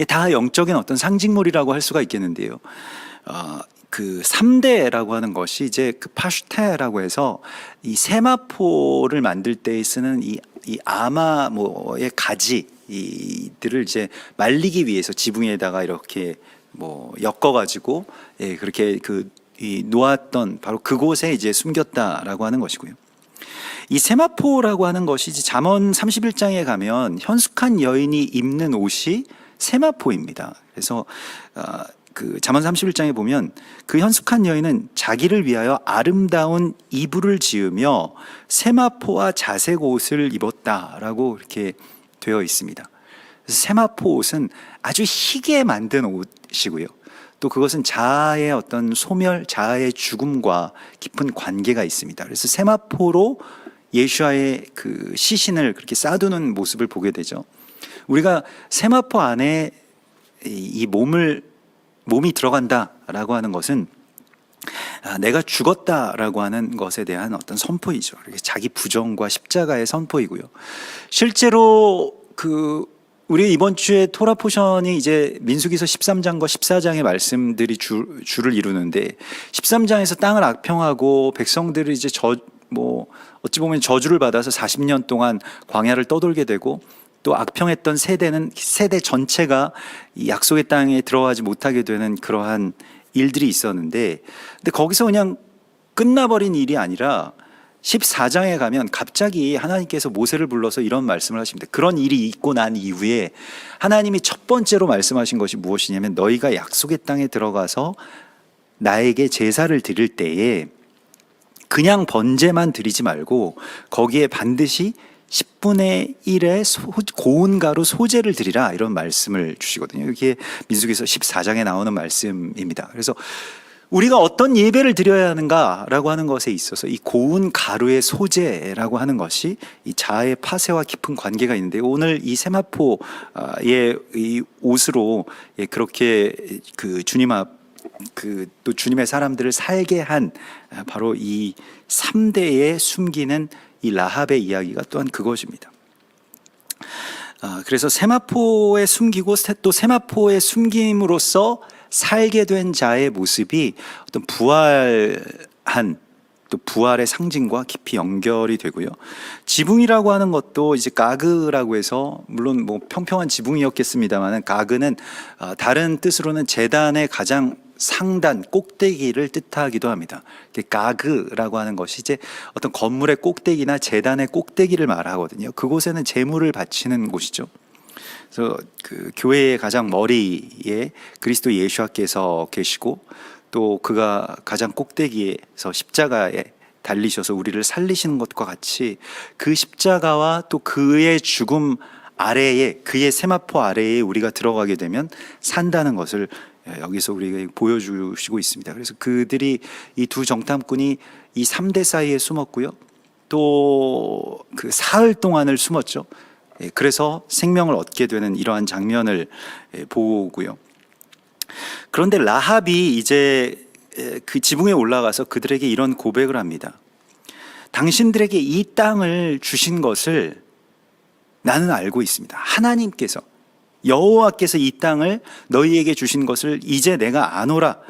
다 영적인 어떤 상징물이라고 할 수가 있겠는데요. 그 3대라고 하는 것이 이제 그 파슈테라고 해서 이 세마포를 만들 때 쓰는 이 아마모의 가지 이들을 이제 말리기 위해서 지붕에다가 이렇게 엮어가지고 그렇게 놓았던 바로 그곳에 이제 숨겼다라고 하는 것이고요. 이 세마포라고 하는 것이 이제 잠언 31장에 가면 현숙한 여인이 입는 옷이 세마포입니다. 그래서 그 잠언 31장에 보면 그 현숙한 여인은 자기를 위하여 아름다운 이불을 지으며 세마포와 자색 옷을 입었다라고 이렇게 되어 있습니다. 그래서 세마포 옷은 아주 희게 만든 옷이고요. 또 그것은 자아의 어떤 소멸, 자아의 죽음과 깊은 관계가 있습니다. 그래서 세마포로 예수와의 그 시신을 그렇게 쌓아두는 모습을 보게 되죠. 우리가 세마포 안에 이 몸이 들어간다라고 하는 것은 내가 죽었다라고 하는 것에 대한 어떤 선포이죠. 자기 부정과 십자가의 선포이고요. 실제로 우리 이번 주에 토라 포션이 이제 민수기서 13장과 14장의 말씀들이 주를 이루는데 13장에서 땅을 악평하고 백성들이 이제 어찌 보면 저주를 받아서 40년 동안 광야를 떠돌게 되고 또 악평했던 세대 전체가 이 약속의 땅에 들어가지 못하게 되는 그러한 일들이 있었는데, 근데 거기서 그냥 끝나버린 일이 아니라 14장에 가면 갑자기 하나님께서 모세를 불러서 이런 말씀을 하십니다. 그런 일이 있고 난 이후에 하나님이 첫 번째로 말씀하신 것이 무엇이냐면 너희가 약속의 땅에 들어가서 나에게 제사를 드릴 때에 그냥 번제만 드리지 말고 거기에 반드시 10분의 1의 고운 가루 소제를 드리라, 이런 말씀을 주시거든요. 이게 민수기서 14장에 나오는 말씀입니다. 그래서 우리가 어떤 예배를 드려야 하는가라고 하는 것에 있어서 이 고운 가루의 소제라고 하는 것이 이 자아의 파쇄와 깊은 관계가 있는데, 오늘 이 세마포의 이 옷으로 그렇게 그 주님 앞 또 주님의 사람들을 살게 한 바로 이 3대에 숨기는 이 라합의 이야기가 또한 그것입니다. 그래서 세마포에 숨기고 또 세마포에 숨김으로써 살게 된 자의 모습이 어떤 부활한 또 부활의 상징과 깊이 연결이 되고요. 지붕이라고 하는 것도 이제 가그라고 해서, 물론 뭐 평평한 지붕이었겠습니다만, 가그는 다른 뜻으로는 제단의 가장 상단 꼭대기를 뜻하기도 합니다. 가그라고 하는 것이 이제 어떤 건물의 꼭대기나 제단의 꼭대기를 말하거든요. 그곳에는 제물을 바치는 곳이죠. 그래서 그 교회의 가장 머리에 그리스도 예수께서 계시고, 또 그가 가장 꼭대기에서 십자가에 달리셔서 우리를 살리시는 것과 같이 그 십자가와 또 그의 죽음 아래에, 그의 세마포 아래에 우리가 들어가게 되면 산다는 것을 여기서 우리에게 보여주시고 있습니다. 그래서 그들이, 이 두 정탐꾼이 이 3대 사이에 숨었고요. 또 그 사흘 동안을 숨었죠. 그래서 생명을 얻게 되는 이러한 장면을 보고요. 그런데 라합이 이제 그 지붕에 올라가서 그들에게 이런 고백을 합니다. 당신들에게 이 땅을 주신 것을 나는 알고 있습니다. 하나님께서, 여호와께서 이 땅을 너희에게 주신 것을 이제 내가 아노라.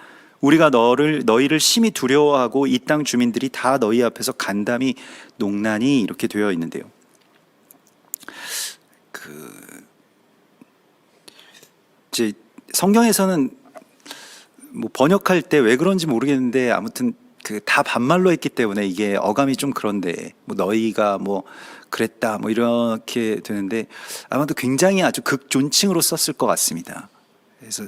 우리가 너희를 심히 두려워하고 이 땅 주민들이 다 너희 앞에서 간담이 농나니, 이렇게 되어 있는데요. 이제 성경에서는 뭐 번역할 때 왜 그런지 모르겠는데, 아무튼 다 반말로 했기 때문에 이게 어감이 좀 그런데, 뭐 너희가 뭐 그랬다 뭐 이렇게 되는데, 아마도 굉장히 아주 극존칭으로 썼을 것 같습니다. 그래서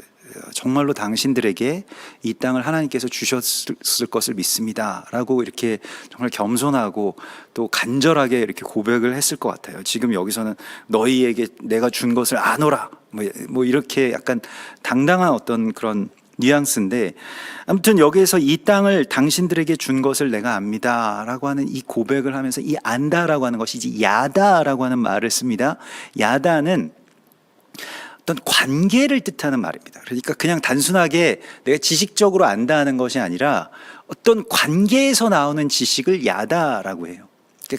정말로 당신들에게 이 땅을 하나님께서 주셨을 것을 믿습니다 라고 이렇게 정말 겸손하고 또 간절하게 이렇게 고백을 했을 것 같아요. 지금 여기서는 너희에게 내가 준 것을 아노라 뭐 이렇게 약간 당당한 어떤 그런 뉘앙스인데, 아무튼 여기에서 이 땅을 당신들에게 준 것을 내가 압니다 라고 하는 이 고백을 하면서, 이 안다라고 하는 것이 이제 야다라고 하는 말을 씁니다. 야다는 어떤 관계를 뜻하는 말입니다. 그러니까 그냥 단순하게 내가 지식적으로 안다는 것이 아니라 어떤 관계에서 나오는 지식을 야다라고 해요.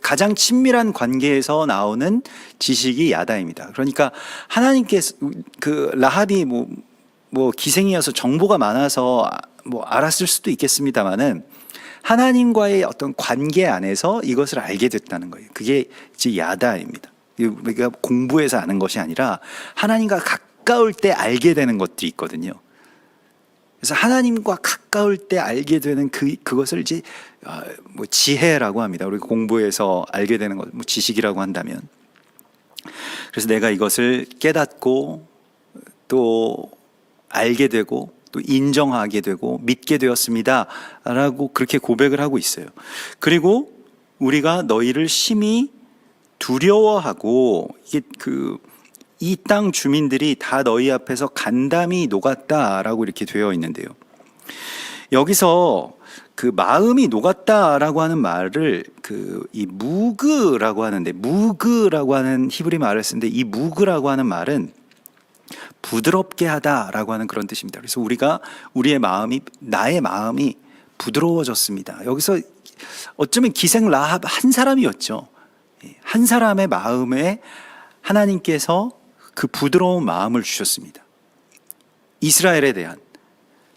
가장 친밀한 관계에서 나오는 지식이 야다입니다. 그러니까 하나님께서, 그 라합이 뭐 기생이어서 정보가 많아서 뭐 알았을 수도 있겠습니다만은, 하나님과의 어떤 관계 안에서 이것을 알게 됐다는 거예요. 그게 이제 야다입니다. 우리가 공부해서 아는 것이 아니라 하나님과 가까울 때 알게 되는 것들이 있거든요. 그래서 하나님과 가까울 때 알게 되는 그것을 이제 뭐 지혜라고 합니다. 우리 공부에서 알게 되는 것, 뭐 지식이라고 한다면. 그래서 내가 이것을 깨닫고 또 알게 되고 또 인정하게 되고 믿게 되었습니다라고 그렇게 고백을 하고 있어요. 그리고 우리가 너희를 심히 두려워하고 이게 이 땅 주민들이 다 너희 앞에서 간담이 녹았다라고 이렇게 되어 있는데요. 여기서 그 마음이 녹았다라고 하는 말을 이 무그라고 하는데, 무그라고 하는 히브리 말을 쓰는데, 이 무그라고 하는 말은 부드럽게 하다라고 하는 그런 뜻입니다. 그래서 나의 마음이 부드러워졌습니다. 여기서 어쩌면 기생 라합 한 사람이었죠. 한 사람의 마음에 하나님께서 그 부드러운 마음을 주셨습니다. 이스라엘에 대한,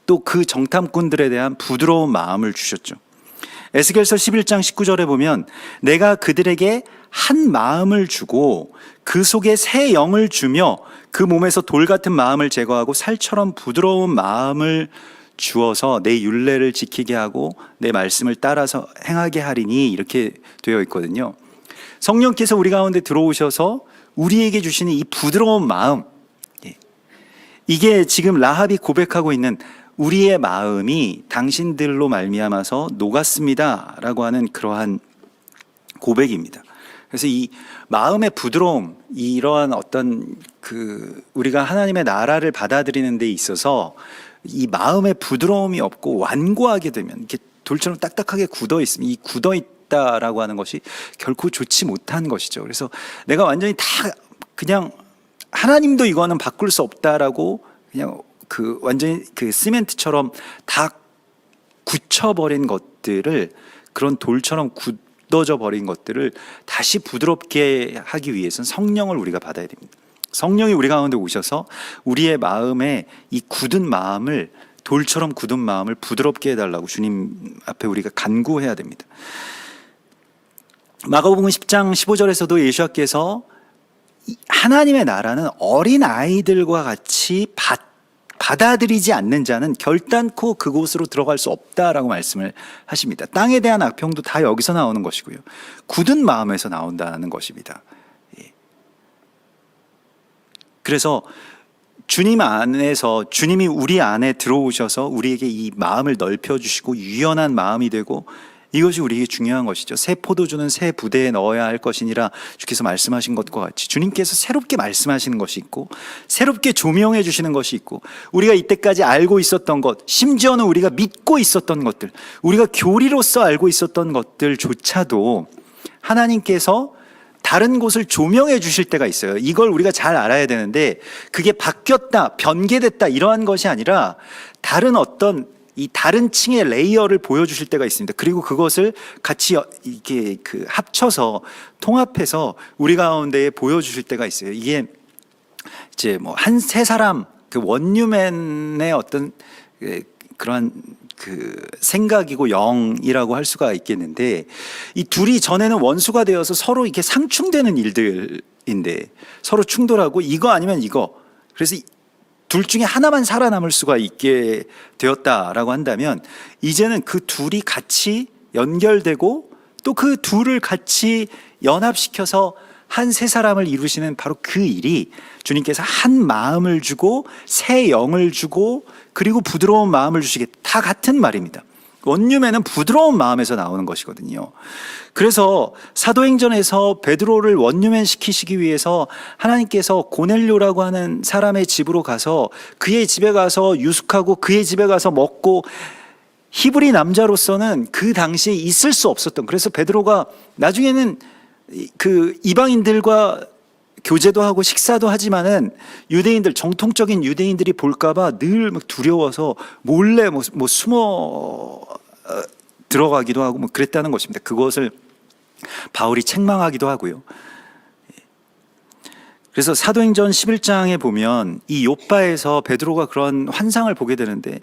또 그 정탐꾼들에 대한 부드러운 마음을 주셨죠. 에스겔서 11장 19절에 보면 내가 그들에게 한 마음을 주고 그 속에 새 영을 주며 그 몸에서 돌 같은 마음을 제거하고 살처럼 부드러운 마음을 주어서 내 율례를 지키게 하고 내 말씀을 따라서 행하게 하리니, 이렇게 되어 있거든요. 성령께서 우리 가운데 들어오셔서 우리에게 주시는 이 부드러운 마음, 이게 지금 라합이 고백하고 있는 우리의 마음이 당신들로 말미암아서 녹았습니다라고 하는 그러한 고백입니다. 그래서 이 마음의 부드러움, 이러한 어떤 우리가 하나님의 나라를 받아들이는 데 있어서 이 마음의 부드러움이 없고 완고하게 되면, 이렇게 돌처럼 딱딱하게 굳어 있으면, 이 굳어 있다라고 하는 것이 결코 좋지 못한 것이죠. 그래서 내가 완전히 다 그냥 하나님도 이거는 바꿀 수 없다라고 그냥 완전히 시멘트처럼 다 굳혀버린 것들을, 그런 돌처럼 굳어져 버린 것들을 다시 부드럽게 하기 위해서는 성령을 우리가 받아야 됩니다. 성령이 우리 가운데 오셔서 우리의 마음에 이 굳은 마음을, 돌처럼 굳은 마음을 부드럽게 해달라고 주님 앞에 우리가 간구해야 됩니다. 마가복음 10장 15절에서도 예수께서 하나님의 나라는 어린 아이들과 같이 받아들이지 않는 자는 결단코 그곳으로 들어갈 수 없다라고 말씀을 하십니다. 땅에 대한 악평도 다 여기서 나오는 것이고요, 굳은 마음에서 나온다는 것입니다. 그래서 주님 안에서, 주님이 우리 안에 들어오셔서 우리에게 이 마음을 넓혀주시고 유연한 마음이 되고, 이것이 우리에게 중요한 것이죠. 새 포도주는 새 부대에 넣어야 할 것이니라 주께서 말씀하신 것과 같이 주님께서 새롭게 말씀하시는 것이 있고, 새롭게 조명해 주시는 것이 있고, 우리가 이때까지 알고 있었던 것, 심지어는 우리가 믿고 있었던 것들, 우리가 교리로서 알고 있었던 것들조차도 하나님께서 다른 곳을 조명해 주실 때가 있어요. 이걸 우리가 잘 알아야 되는데, 그게 바뀌었다, 변개됐다 이러한 것이 아니라 다른 어떤 이 다른 층의 레이어를 보여주실 때가 있습니다. 그리고 그것을 같이 이렇게 합쳐서 통합해서 우리 가운데에 보여주실 때가 있어요. 이게 이제 뭐 세 사람, 원유맨의 어떤 그러한 생각이고 영이라고 할 수가 있겠는데, 이 둘이 전에는 원수가 되어서 서로 이렇게 상충되는 일들인데, 서로 충돌하고 이거 아니면 이거, 그래서 둘 중에 하나만 살아남을 수가 있게 되었다라고 한다면, 이제는 그 둘이 같이 연결되고 또 그 둘을 같이 연합시켜서 한 세 사람을 이루시는 바로 그 일이, 주님께서 한 마음을 주고 새 영을 주고 그리고 부드러운 마음을 주시겠다, 다 같은 말입니다. 원유매는 부드러운 마음에서 나오는 것이거든요. 그래서 사도행전에서 베드로를 원유맨 시키시기 위해서 하나님께서 고넬료라고 하는 사람의 집으로 가서 그의 집에 가서 유숙하고 그의 집에 가서 먹고, 히브리 남자로서는 그 당시에 있을 수 없었던, 그래서 베드로가 나중에는 이방인들과 교제도 하고 식사도 하지만은 유대인들, 정통적인 유대인들이 볼까봐 늘 두려워서 몰래 숨어 들어가기도 하고 그랬다는 것입니다. 그것을 바울이 책망하기도 하고요. 그래서 사도행전 11장에 보면 이 욥바에서 베드로가 그런 환상을 보게 되는데,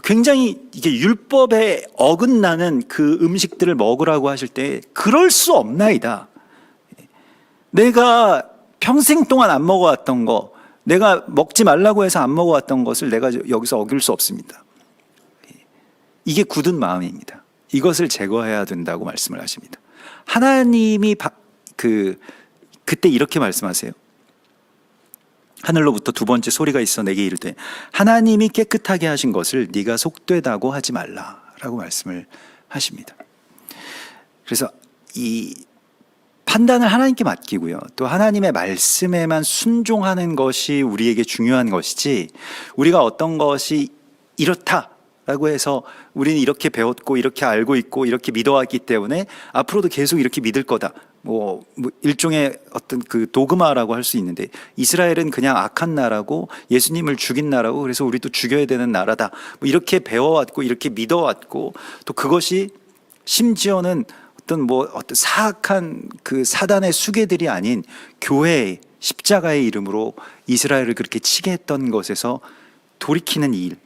굉장히 이게 율법에 어긋나는 그 음식들을 먹으라고 하실 때 그럴 수 없나이다. 내가 평생 동안 안 먹어왔던 거, 내가 먹지 말라고 해서 안 먹어왔던 것을 내가 여기서 어길 수 없습니다. 이게 굳은 마음입니다. 이것을 제거해야 된다고 말씀을 하십니다. 하나님이 그때 이렇게 말씀하세요. 하늘로부터 두 번째 소리가 있어 내게 이르되 하나님이 깨끗하게 하신 것을 네가 속되다고 하지 말라라고 말씀을 하십니다. 그래서 이 판단을 하나님께 맡기고요. 또 하나님의 말씀에만 순종하는 것이 우리에게 중요한 것이지, 우리가 어떤 것이 이렇다라고 해서 우리는 이렇게 배웠고 이렇게 알고 있고 이렇게 믿어왔기 때문에 앞으로도 계속 이렇게 믿을 거다. 뭐 일종의 어떤 그 도그마라고 할 수 있는데, 이스라엘은 그냥 악한 나라고 예수님을 죽인 나라고 그래서 우리도 죽여야 되는 나라다. 뭐 이렇게 배워왔고 이렇게 믿어왔고, 또 그것이 심지어는 어떤 사악한 그 사단의 수괴들이 아닌 교회의 십자가의 이름으로 이스라엘을 그렇게 치게 했던 것에서 돌이키는 일이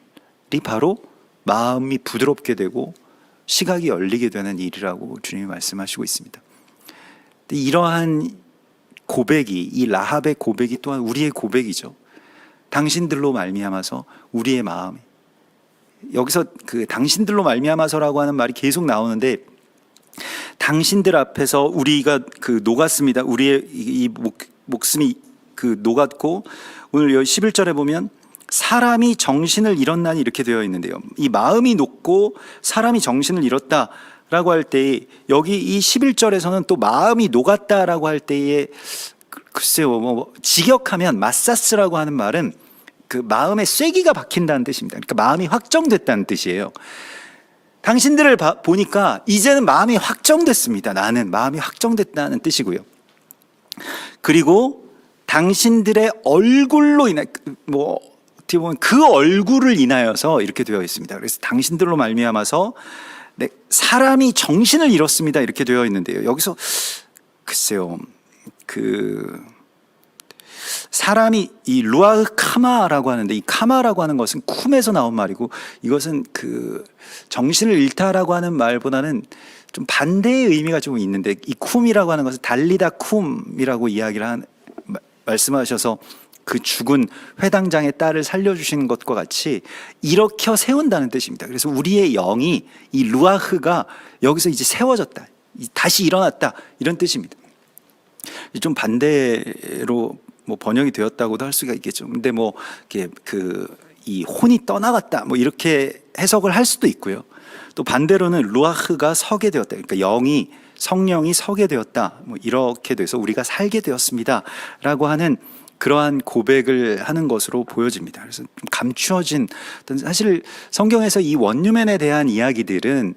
바로 마음이 부드럽게 되고 시각이 열리게 되는 일이라고 주님이 말씀하시고 있습니다. 이러한 고백이, 이 라합의 고백이 또한 우리의 고백이죠. 당신들로 말미암아서 우리의 마음이, 여기서 그 당신들로 말미암아서라고 하는 말이 계속 나오는데, 당신들 앞에서 우리가 그 녹았습니다. 우리의 이 목숨이 그 녹았고, 오늘 11절에 보면 사람이 정신을 잃었나니 이렇게 되어 있는데요. 이 마음이 녹고 사람이 정신을 잃었다라고 할 때, 여기 이 11절에서는 또 마음이 녹았다라고 할 때에 글쎄요, 직역하면 마사스라고 하는 말은 그 마음에 쐐기가 박힌다는 뜻입니다. 그러니까 마음이 확정됐다는 뜻이에요. 당신들을 보니까 이제는 마음이 확정됐습니다. 나는 마음이 확정됐다는 뜻이고요. 그리고 당신들의 얼굴로 어떻게 보면 그 얼굴을 인하여서 이렇게 되어 있습니다. 그래서 당신들로 말미암아서 사람이 정신을 잃었습니다. 이렇게 되어 있는데요. 여기서 글쎄요, 사람이 이 루아흐 카마라고 하는데, 이 카마라고 하는 것은 쿰에서 나온 말이고, 이것은 그 정신을 잃다라고 하는 말보다는 좀 반대의 의미가 좀 있는데, 이 쿰이라고 하는 것은 달리다 쿰이라고 말씀하셔서 그 죽은 회당장의 딸을 살려주시는 것과 같이 일으켜 세운다는 뜻입니다. 그래서 우리의 영이, 이 루아흐가 여기서 이제 세워졌다, 다시 일어났다, 이런 뜻입니다. 좀 반대로 번역이 되었다고도 할 수가 있겠죠. 근데 이 혼이 떠나갔다, 이렇게 해석을 할 수도 있고요. 또 반대로는 루아흐가 서게 되었다, 그러니까 성령이 서게 되었다, 이렇게 돼서 우리가 살게 되었습니다라고 하는 그러한 고백을 하는 것으로 보여집니다. 그래서 감추어진, 사실 성경에서 이 원유맨에 대한 이야기들은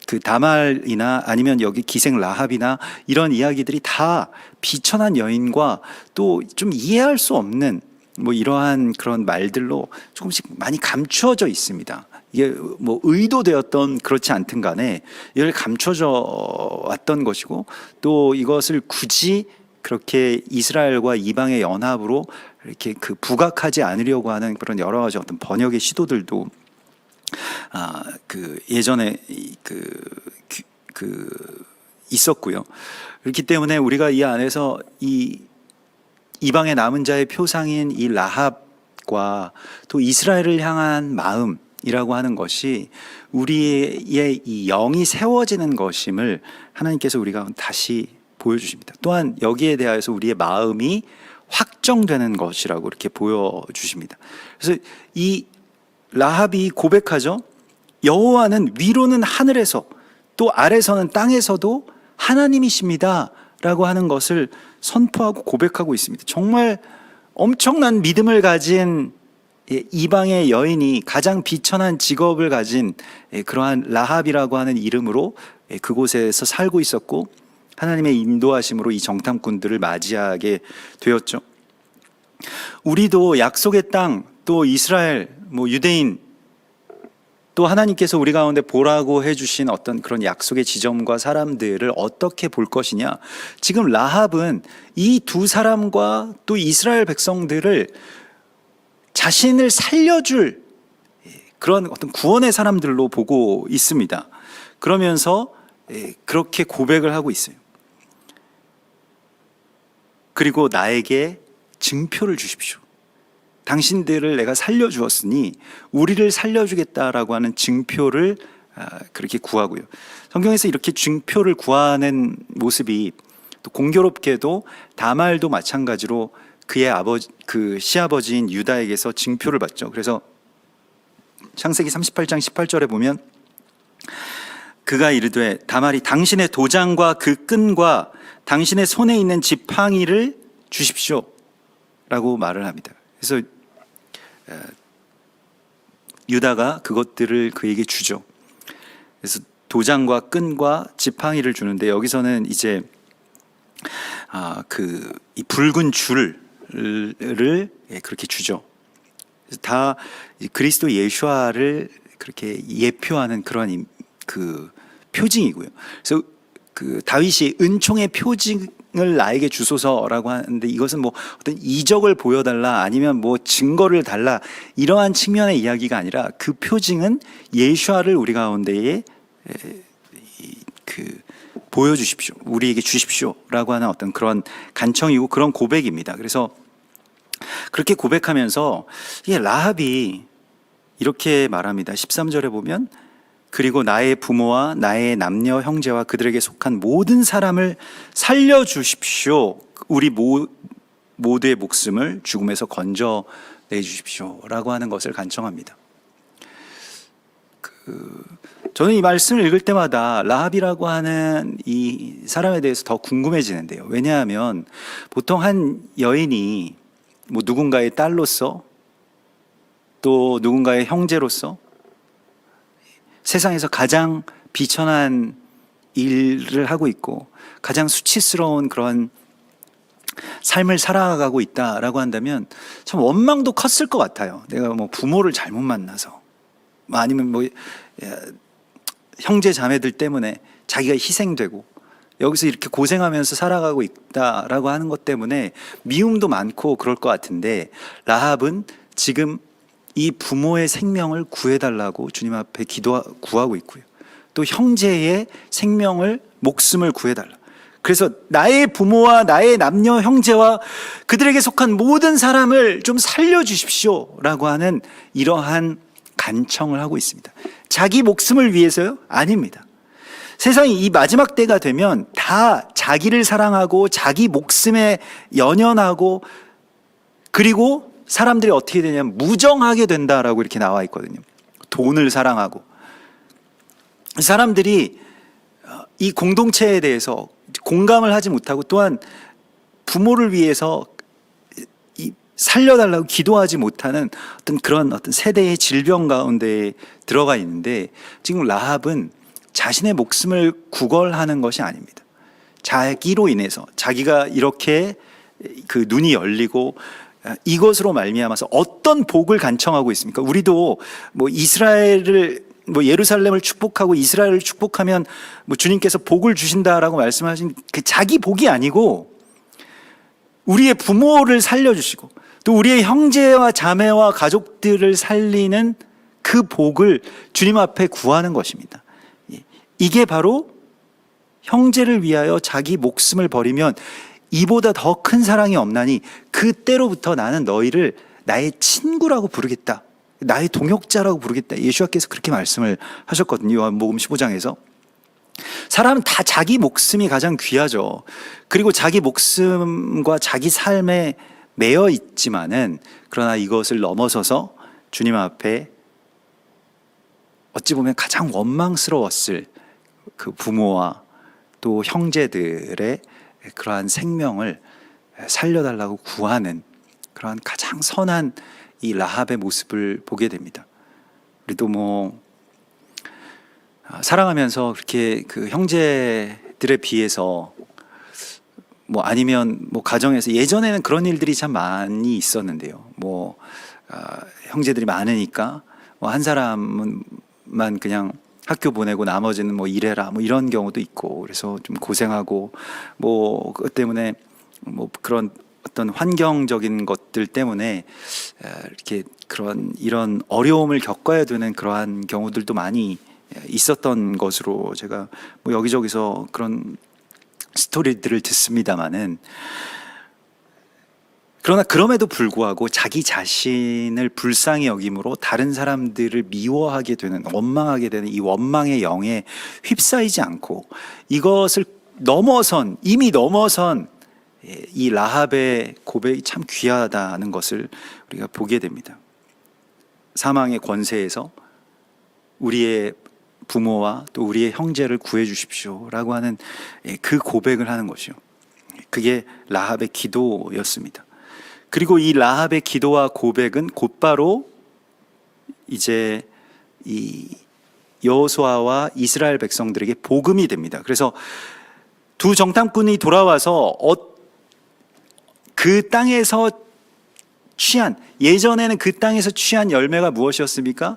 그 다말이나 아니면 여기 기생 라합이나 이런 이야기들이 다 비천한 여인과 또 좀 이해할 수 없는 이러한 그런 말들로 조금씩 많이 감추어져 있습니다. 이게 의도되었던 그렇지 않든 간에 이걸 감춰져 왔던 것이고, 또 이것을 굳이 그렇게 이스라엘과 이방의 연합으로 이렇게 부각하지 않으려고 하는 그런 여러 가지 어떤 번역의 시도들도 예전에 있었고요. 그렇기 때문에 우리가 이 안에서 이 이방의 남은 자의 표상인 이 라합과 또 이스라엘을 향한 마음이라고 하는 것이 우리의 이 영이 세워지는 것임을 하나님께서 우리가 다시 보여주십니다. 또한 여기에 대하여서 우리의 마음이 확정되는 것이라고 이렇게 보여주십니다. 그래서 이 라합이 고백하죠. 여호와는 위로는 하늘에서 또 아래서는 땅에서도 하나님이십니다 라고 하는 것을 선포하고 고백하고 있습니다. 정말 엄청난 믿음을 가진 이방의 여인이 가장 비천한 직업을 가진 그러한 라합이라고 하는 이름으로 그곳에서 살고 있었고, 하나님의 인도하심으로 이 정탐꾼들을 맞이하게 되었죠. 우리도 약속의 땅, 또 이스라엘, 유대인, 또 하나님께서 우리 가운데 보라고 해주신 어떤 그런 약속의 지점과 사람들을 어떻게 볼 것이냐. 지금 라합은 이 두 사람과 또 이스라엘 백성들을 자신을 살려줄 그런 어떤 구원의 사람들로 보고 있습니다. 그러면서 그렇게 고백을 하고 있어요. 그리고 나에게 증표를 주십시오. 당신들을 내가 살려주었으니 우리를 살려주겠다라고 하는 증표를 그렇게 구하고요. 성경에서 이렇게 증표를 구하는 모습이 또 공교롭게도 다말도 마찬가지로 그의 그 시아버지인 유다에게서 증표를 받죠. 그래서 창세기 38장 18절에 보면 그가 이르되 다말이 당신의 도장과 그 끈과 당신의 손에 있는 지팡이를 주십시오 라고 말을 합니다. 그래서 유다가 그것들을 그에게 주죠. 그래서 도장과 끈과 지팡이를 주는데 여기서는 이제 이 붉은 줄을 그렇게 주죠. 다 그리스도 예수와를 그렇게 예표하는 그런 그 표징이고요. 그래서 그 다윗이 은총의 표징을 나에게 주소서라고 하는데 이것은 뭐 어떤 이적을 보여달라 아니면 뭐 증거를 달라 이러한 측면의 이야기가 아니라 그 표징은 예수와를 우리 가운데에 보여주십시오. 우리에게 주십시오라고 하는 어떤 그런 간청이고 그런 고백입니다. 그래서 그렇게 고백하면서 이게 라합이 이렇게 말합니다. 13절에 보면 그리고 나의 부모와 나의 남녀 형제와 그들에게 속한 모든 사람을 살려주십시오. 우리 모두의 목숨을 죽음에서 건져내 주십시오라고 하는 것을 간청합니다. 저는 이 말씀을 읽을 때마다 라합이라고 하는 이 사람에 대해서 더 궁금해지는데요. 왜냐하면 보통 한 여인이 뭐 누군가의 딸로서 또 누군가의 형제로서 세상에서 가장 비천한 일을 하고 있고 가장 수치스러운 그런 삶을 살아가고 있다라고 한다면 참 원망도 컸을 것 같아요. 내가 뭐 부모를 잘못 만나서 아니면 뭐 형제 자매들 때문에 자기가 희생되고 여기서 이렇게 고생하면서 살아가고 있다라고 하는 것 때문에 미움도 많고 그럴 것 같은데 라합은 지금 이 부모의 생명을 구해달라고 주님 앞에 구하고 있고요. 또 형제의 생명을 목숨을 구해달라. 그래서 나의 부모와 나의 남녀 형제와 그들에게 속한 모든 사람을 좀 살려주십시오라고 하는 이러한 간청을 하고 있습니다. 자기 목숨을 위해서요? 아닙니다. 세상이 이 마지막 때가 되면 다 자기를 사랑하고 자기 목숨에 연연하고 그리고 사람들이 어떻게 되냐면 무정하게 된다라고 이렇게 나와 있거든요. 돈을 사랑하고 사람들이 이 공동체에 대해서 공감을 하지 못하고 또한 부모를 위해서 살려달라고 기도하지 못하는 그런 세대의 질병 가운데 들어가 있는데 지금 라합은 자신의 목숨을 구걸하는 것이 아닙니다. 자기로 인해서 자기가 이렇게 그 눈이 열리고 이것으로 말미암아서 어떤 복을 간청하고 있습니까? 우리도 뭐 이스라엘을 뭐 예루살렘을 축복하고 이스라엘을 축복하면 뭐 주님께서 복을 주신다라고 말씀하신 그 자기 복이 아니고 우리의 부모를 살려주시고 또 우리의 형제와 자매와 가족들을 살리는 그 복을 주님 앞에 구하는 것입니다. 이게 바로 형제를 위하여 자기 목숨을 버리면 이보다 더 큰 사랑이 없나니 그때로부터 나는 너희를 나의 친구라고 부르겠다. 나의 동역자라고 부르겠다. 예수님께서 그렇게 말씀을 하셨거든요. 요한복음 15장에서. 사람은 다 자기 목숨이 가장 귀하죠. 그리고 자기 목숨과 자기 삶에 매여 있지만은 그러나 이것을 넘어서서 주님 앞에 어찌 보면 가장 원망스러웠을 그 부모와 또 형제들의 그러한 생명을 살려달라고 구하는 그러한 가장 선한 이 라합의 모습을 보게 됩니다. 우리도 뭐 살아가면서 그렇게 그 형제들에 비해서 뭐 아니면 뭐 가정에서 예전에는 그런 일들이 참 많이 있었는데요. 뭐 형제들이 많으니까 뭐 한 사람만 그냥 학교 보내고 나머지는 뭐 일해라 뭐 이런 경우도 있고 그래서 좀 고생하고 뭐 그것 때문에 뭐 그런 어떤 환경적인 것들 때문에 이렇게 이런 어려움을 겪어야 되는 그러한 경우들도 많이 있었던 것으로 제가 뭐 여기저기서 그런 스토리들을 듣습니다만은 그러나 그럼에도 불구하고 자기 자신을 불쌍히 여김으로 다른 사람들을 미워하게 되는, 원망하게 되는 이 원망의 영에 휩싸이지 않고 이것을 이미 넘어선 이 라합의 고백이 참 귀하다는 것을 우리가 보게 됩니다. 사망의 권세에서 우리의 부모와 또 우리의 형제를 구해 주십시오라고 하는 그 고백을 하는 것이요. 그게 라합의 기도였습니다. 그리고 이 라합의 기도와 고백은 곧바로 이제 이 여호수아와 이스라엘 백성들에게 복음이 됩니다. 그래서 두 정탐꾼이 돌아와서 그 땅에서 취한, 예전에는 그 땅에서 취한 열매가 무엇이었습니까?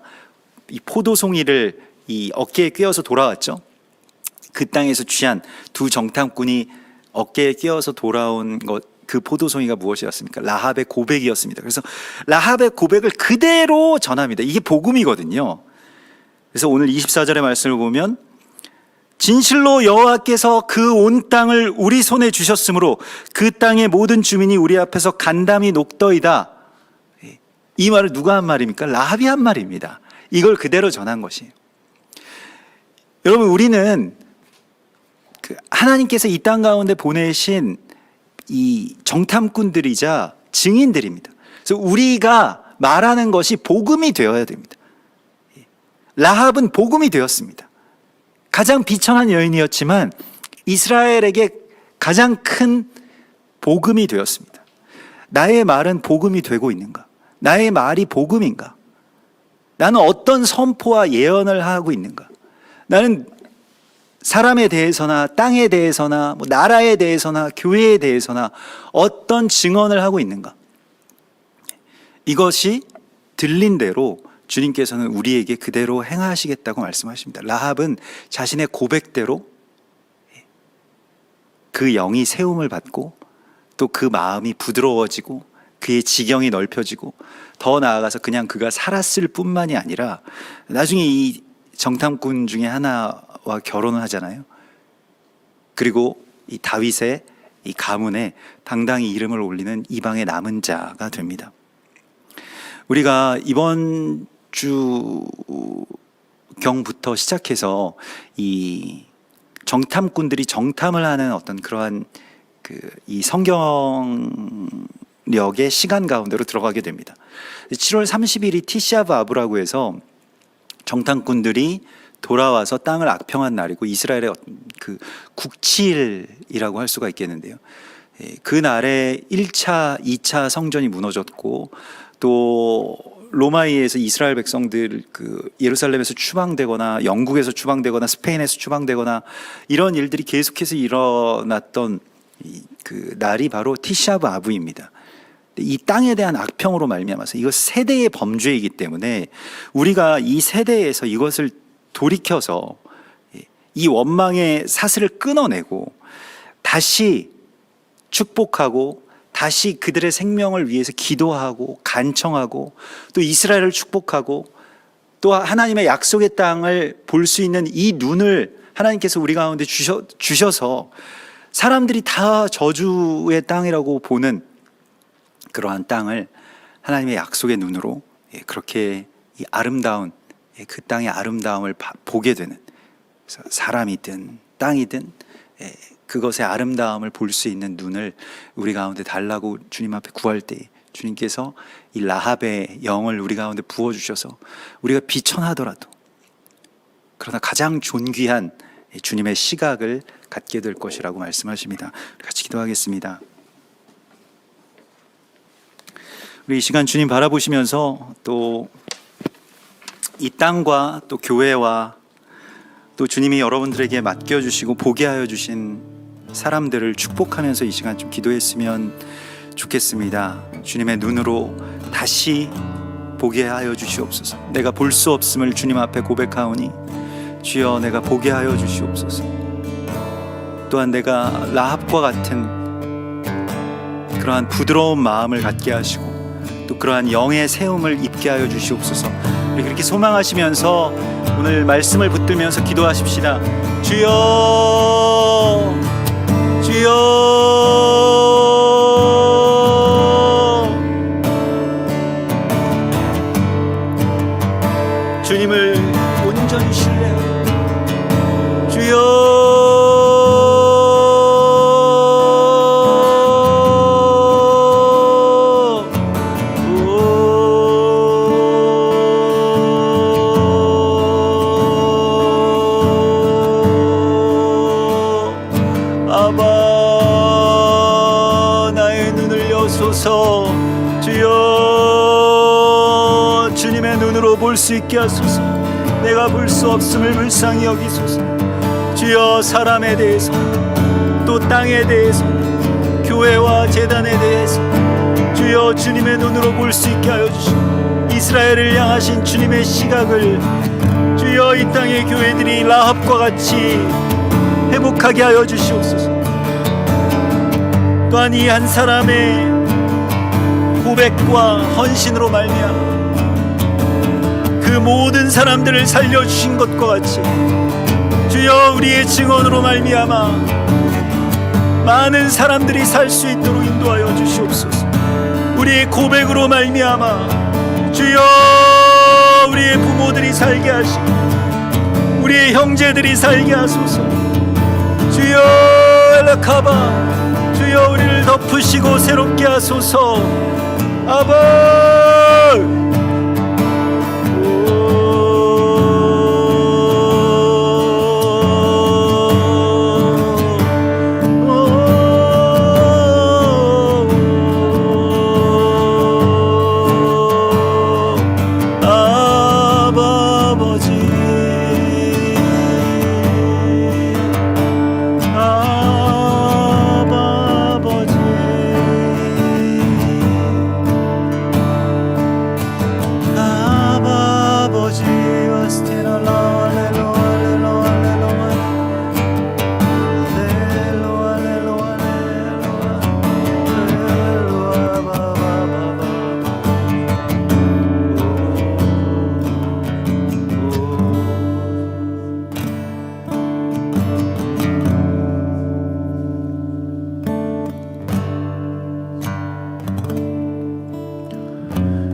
이 포도송이를 이 어깨에 꿰어서 돌아왔죠. 그 땅에서 취한 두 정탐꾼이 어깨에 꿰어서 돌아온 그 포도송이가 무엇이었습니까? 라합의 고백이었습니다. 그래서 라합의 고백을 그대로 전합니다. 이게 복음이거든요. 그래서 오늘 24절의 말씀을 보면 진실로 여호와께서 그 온 땅을 우리 손에 주셨으므로 그 땅의 모든 주민이 우리 앞에서 간담이 녹더이다. 이 말을 누가 한 말입니까? 라합이 한 말입니다. 이걸 그대로 전한 것이에요. 여러분, 우리는 하나님께서 이 땅 가운데 보내신 이 정탐꾼들이자 증인들입니다. 그래서 우리가 말하는 것이 복음이 되어야 됩니다. 라합은 복음이 되었습니다. 가장 비천한 여인이었지만 이스라엘에게 가장 큰 복음이 되었습니다. 나의 말은 복음이 되고 있는가? 나의 말이 복음인가? 나는 어떤 선포와 예언을 하고 있는가? 나는 사람에 대해서나 땅에 대해서나 나라에 대해서나 교회에 대해서나 어떤 증언을 하고 있는가? 이것이 들린 대로 주님께서는 우리에게 그대로 행하시겠다고 말씀하십니다. 라합은 자신의 고백대로 그 영이 세움을 받고 또 그 마음이 부드러워지고 그의 지경이 넓혀지고 더 나아가서 그냥 그가 살았을 뿐만이 아니라 나중에 이 정탐꾼 중에 하나와 결혼을 하잖아요. 그리고 이 다윗의 이 가문에 당당히 이름을 올리는 이방의 남은 자가 됩니다. 우리가 이번 주경부터 시작해서 이 정탐꾼들이 정탐을 하는 어떤 그러한 이 성경력의 시간 가운데로 들어가게 됩니다. 7월 30일이 티시아브 아브라고 해서 정탐꾼들이 돌아와서 땅을 악평한 날이고 이스라엘의 그 국치일이라고 할 수가 있겠는데요. 그 날에 1차, 2차 성전이 무너졌고 또 로마에서 이스라엘 백성들 예루살렘에서 추방되거나 영국에서 추방되거나 스페인에서 추방되거나 이런 일들이 계속해서 일어났던 그 날이 바로 티시아브 아브입니다. 이 땅에 대한 악평으로 말미암아서 이것 세대의 범죄이기 때문에 우리가 이 세대에서 이것을 돌이켜서 이 원망의 사슬을 끊어내고 다시 축복하고 다시 그들의 생명을 위해서 기도하고 간청하고 또 이스라엘을 축복하고 또 하나님의 약속의 땅을 볼 수 있는 이 눈을 하나님께서 우리 가운데 주셔서 사람들이 다 저주의 땅이라고 보는 그러한 땅을 하나님의 약속의 눈으로 그렇게 이 아름다운 그 땅의 아름다움을 보게 되는, 그래서 사람이든 땅이든 그것의 아름다움을 볼 수 있는 눈을 우리 가운데 달라고 주님 앞에 구할 때 주님께서 이 라합의 영을 우리 가운데 부어주셔서 우리가 비천하더라도 그러나 가장 존귀한 주님의 시각을 갖게 될 것이라고 말씀하십니다. 같이 기도하겠습니다. 우리 이 시간 주님 바라보시면서 또 이 땅과 또 교회와 또 주님이 여러분들에게 맡겨주시고 보게 하여 주신 사람들을 축복하면서 이 시간 좀 기도했으면 좋겠습니다. 주님의 눈으로 다시 보게 하여 주시옵소서. 내가 볼 수 없음을 주님 앞에 고백하오니 주여 내가 보게 하여 주시옵소서. 또한 내가 라합과 같은 그러한 부드러운 마음을 갖게 하시고 또 그러한 영의 세움을 입게 하여 주시옵소서. 우리 그렇게 소망하시면서 오늘 말씀을 붙들면서 기도하십시다. 주여 주여 주님을 온전히 신뢰하고 주여 아바 나의 눈을 여소서 주여 주님의 눈으로 볼 수 있게 하소서. 내가 볼 수 없음을 불쌍히 여기소서. 주여 사람에 대해서 또 땅에 대해서 교회와 재단에 대해서 주여 주님의 눈으로 볼 수 있게 하여 주시고 이스라엘을 향하신 주님의 시각을 주여 이 땅의 교회들이 라합과 같이 회복하게 하여 주시옵소서. 또한 이 한 사람의 고백과 헌신으로 말미암아 그 모든 사람들을 살려주신 것과 같이 주여 우리의 증언으로 말미암아 많은 사람들이 살 수 있도록 인도하여 주시옵소서. 우리의 고백으로 말미암아 주여 우리의 부모들이 살게 하시고 우리의 형제들이 살게 하소서. 주여 엘라카바 주여 우리를 덮으시고 새롭게 하소서. 아바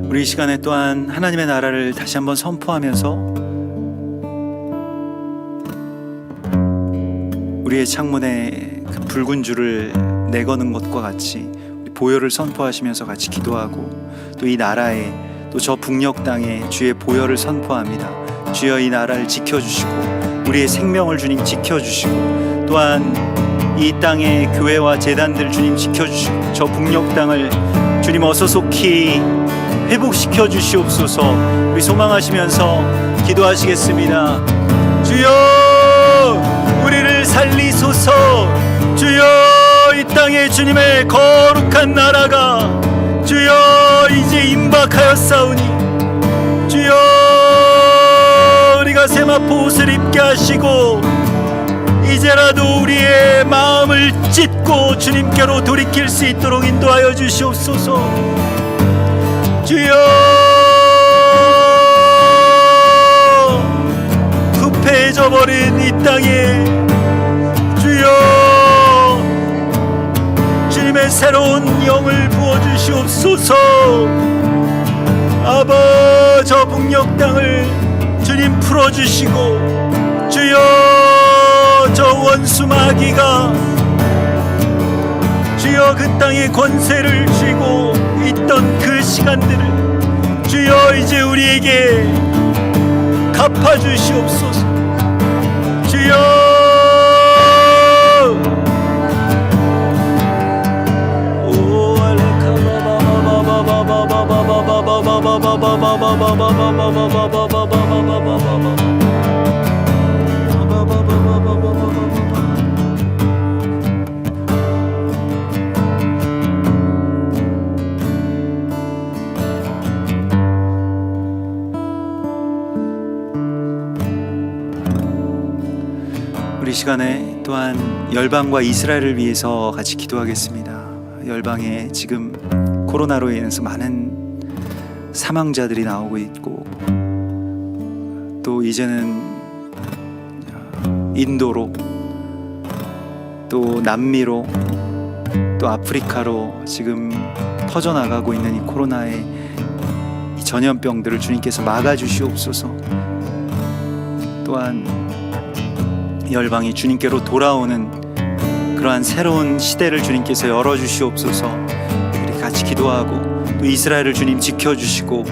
우리 이 시간에 또한 하나님의 나라를 다시 한번 선포하면서 우리의 창문에 그 붉은 줄을 내거는 것과 같이 보혈을 선포하시면서 같이 기도하고 또 이 나라에 또 저 북녘 땅에 주의 보혈을 선포합니다. 주여 이 나라를 지켜주시고 우리의 생명을 주님 지켜주시고 또한 이 땅의 교회와 재단들 주님 지켜주시고 저 북녘 땅을 주님 어서 속히 회복시켜 주시옵소서. 우리 소망하시면서 기도하시겠습니다. 주여 우리를 살리소서. 주여 이 땅에 주님의 거룩한 나라가 주여 이제 임박하였사오니 주여 우리가 세마포 옷을 입게 하시고 이제라도 우리의 마음을 찢고 주님께로 돌이킬 수 있도록 인도하여 주시옵소서. 주여 급해져 버린 이 땅에 주여 주님의 새로운 영을 부어주시옵소서. 아버 저 북녘 땅을 주님 풀어주시고 주여 저 원수 마귀가 주여 그 땅에 권세를 쥐고 있던 그 시간들을 주여 이제 우리에게 갚아주시옵소서. 주여 오 우리 시간에 또한 열방과 이스라엘을 위해서 같이 기도하겠습니다. 열방에 지금 코로나로 인해서 많은 사망자들이 나오고 있고 또 이제는 인도로 또 남미로 또 아프리카로 지금 퍼져나가고 있는 이 코로나의 이 전염병들을 주님께서 막아주시옵소서. 또한 열방이 주님께로 돌아오는 그러한 새로운 시대를 주님께서 열어주시옵소서. 우리 같이 기도하고 또 이스라엘을 주님 지켜주시고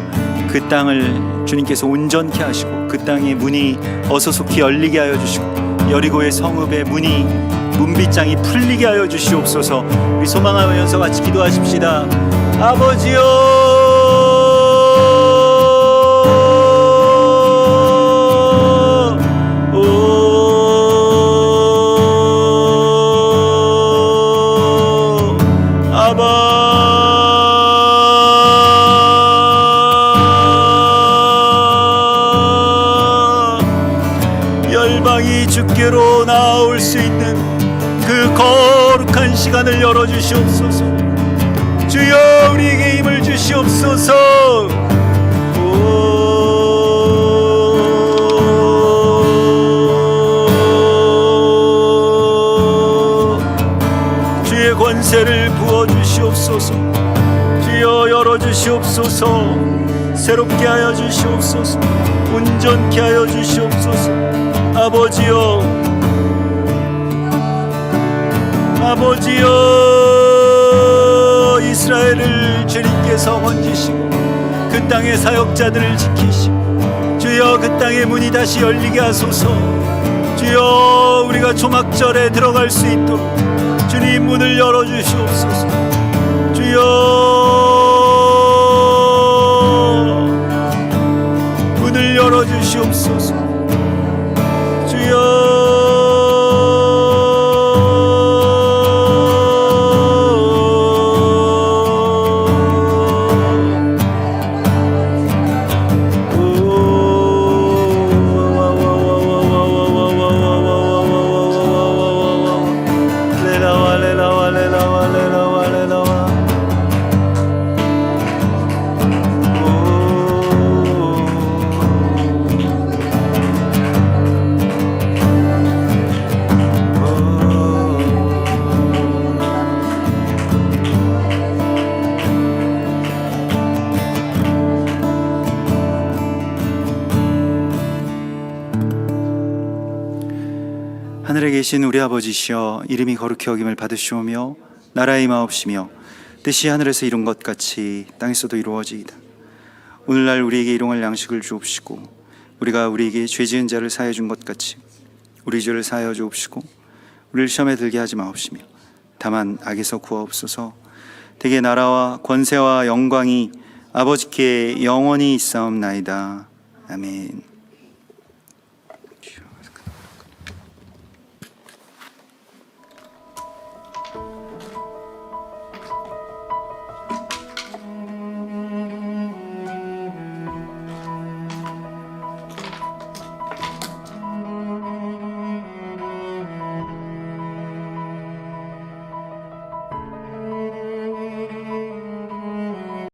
그 땅을 주님께서 온전케 하시고 그 땅의 문이 어서속히 열리게 하여 주시고 여리고의 성읍의 문빗장이 풀리게 하여 주시옵소서. 우리 소망하면서 같이 기도하십시다. 열방이 주께로 나올 수 있는 그 거룩한 시간을 열어주시옵소서. 주여 우리에게 힘을 주시옵소서. 주의 권세를 부어주시옵소서. 주여 열어주시옵소서. 새롭게 하여 주시옵소서. 온전케 하여 주시옵소서. 아버지여 이스라엘을 주님께서 건지시고 그 땅의 사역자들을 지키시고 주여 그 땅의 문이 다시 열리게 하소서. 주여 우리가 초막절에 들어갈 수 있도록 주님 문을 열어주시옵소서. 주여 문을 열어주시옵소서. 주여 하늘에 계신 우리 아버지시여, 이름이 거룩히 여김을 받으시오며 나라의 임하옵시며 뜻이 하늘에서 이룬 것 같이 땅에서도 이루어지이다. 오늘날 우리에게 일용할 양식을 주옵시고 우리가 우리에게 죄 지은 자를 사하여 준 것 같이 우리 죄를 사하여 주옵시고 우리를 시험에 들게 하지 마옵시며 다만 악에서 구하옵소서. 대개 나라와 권세와 영광이 아버지께 영원히 있사옵나이다. 아멘.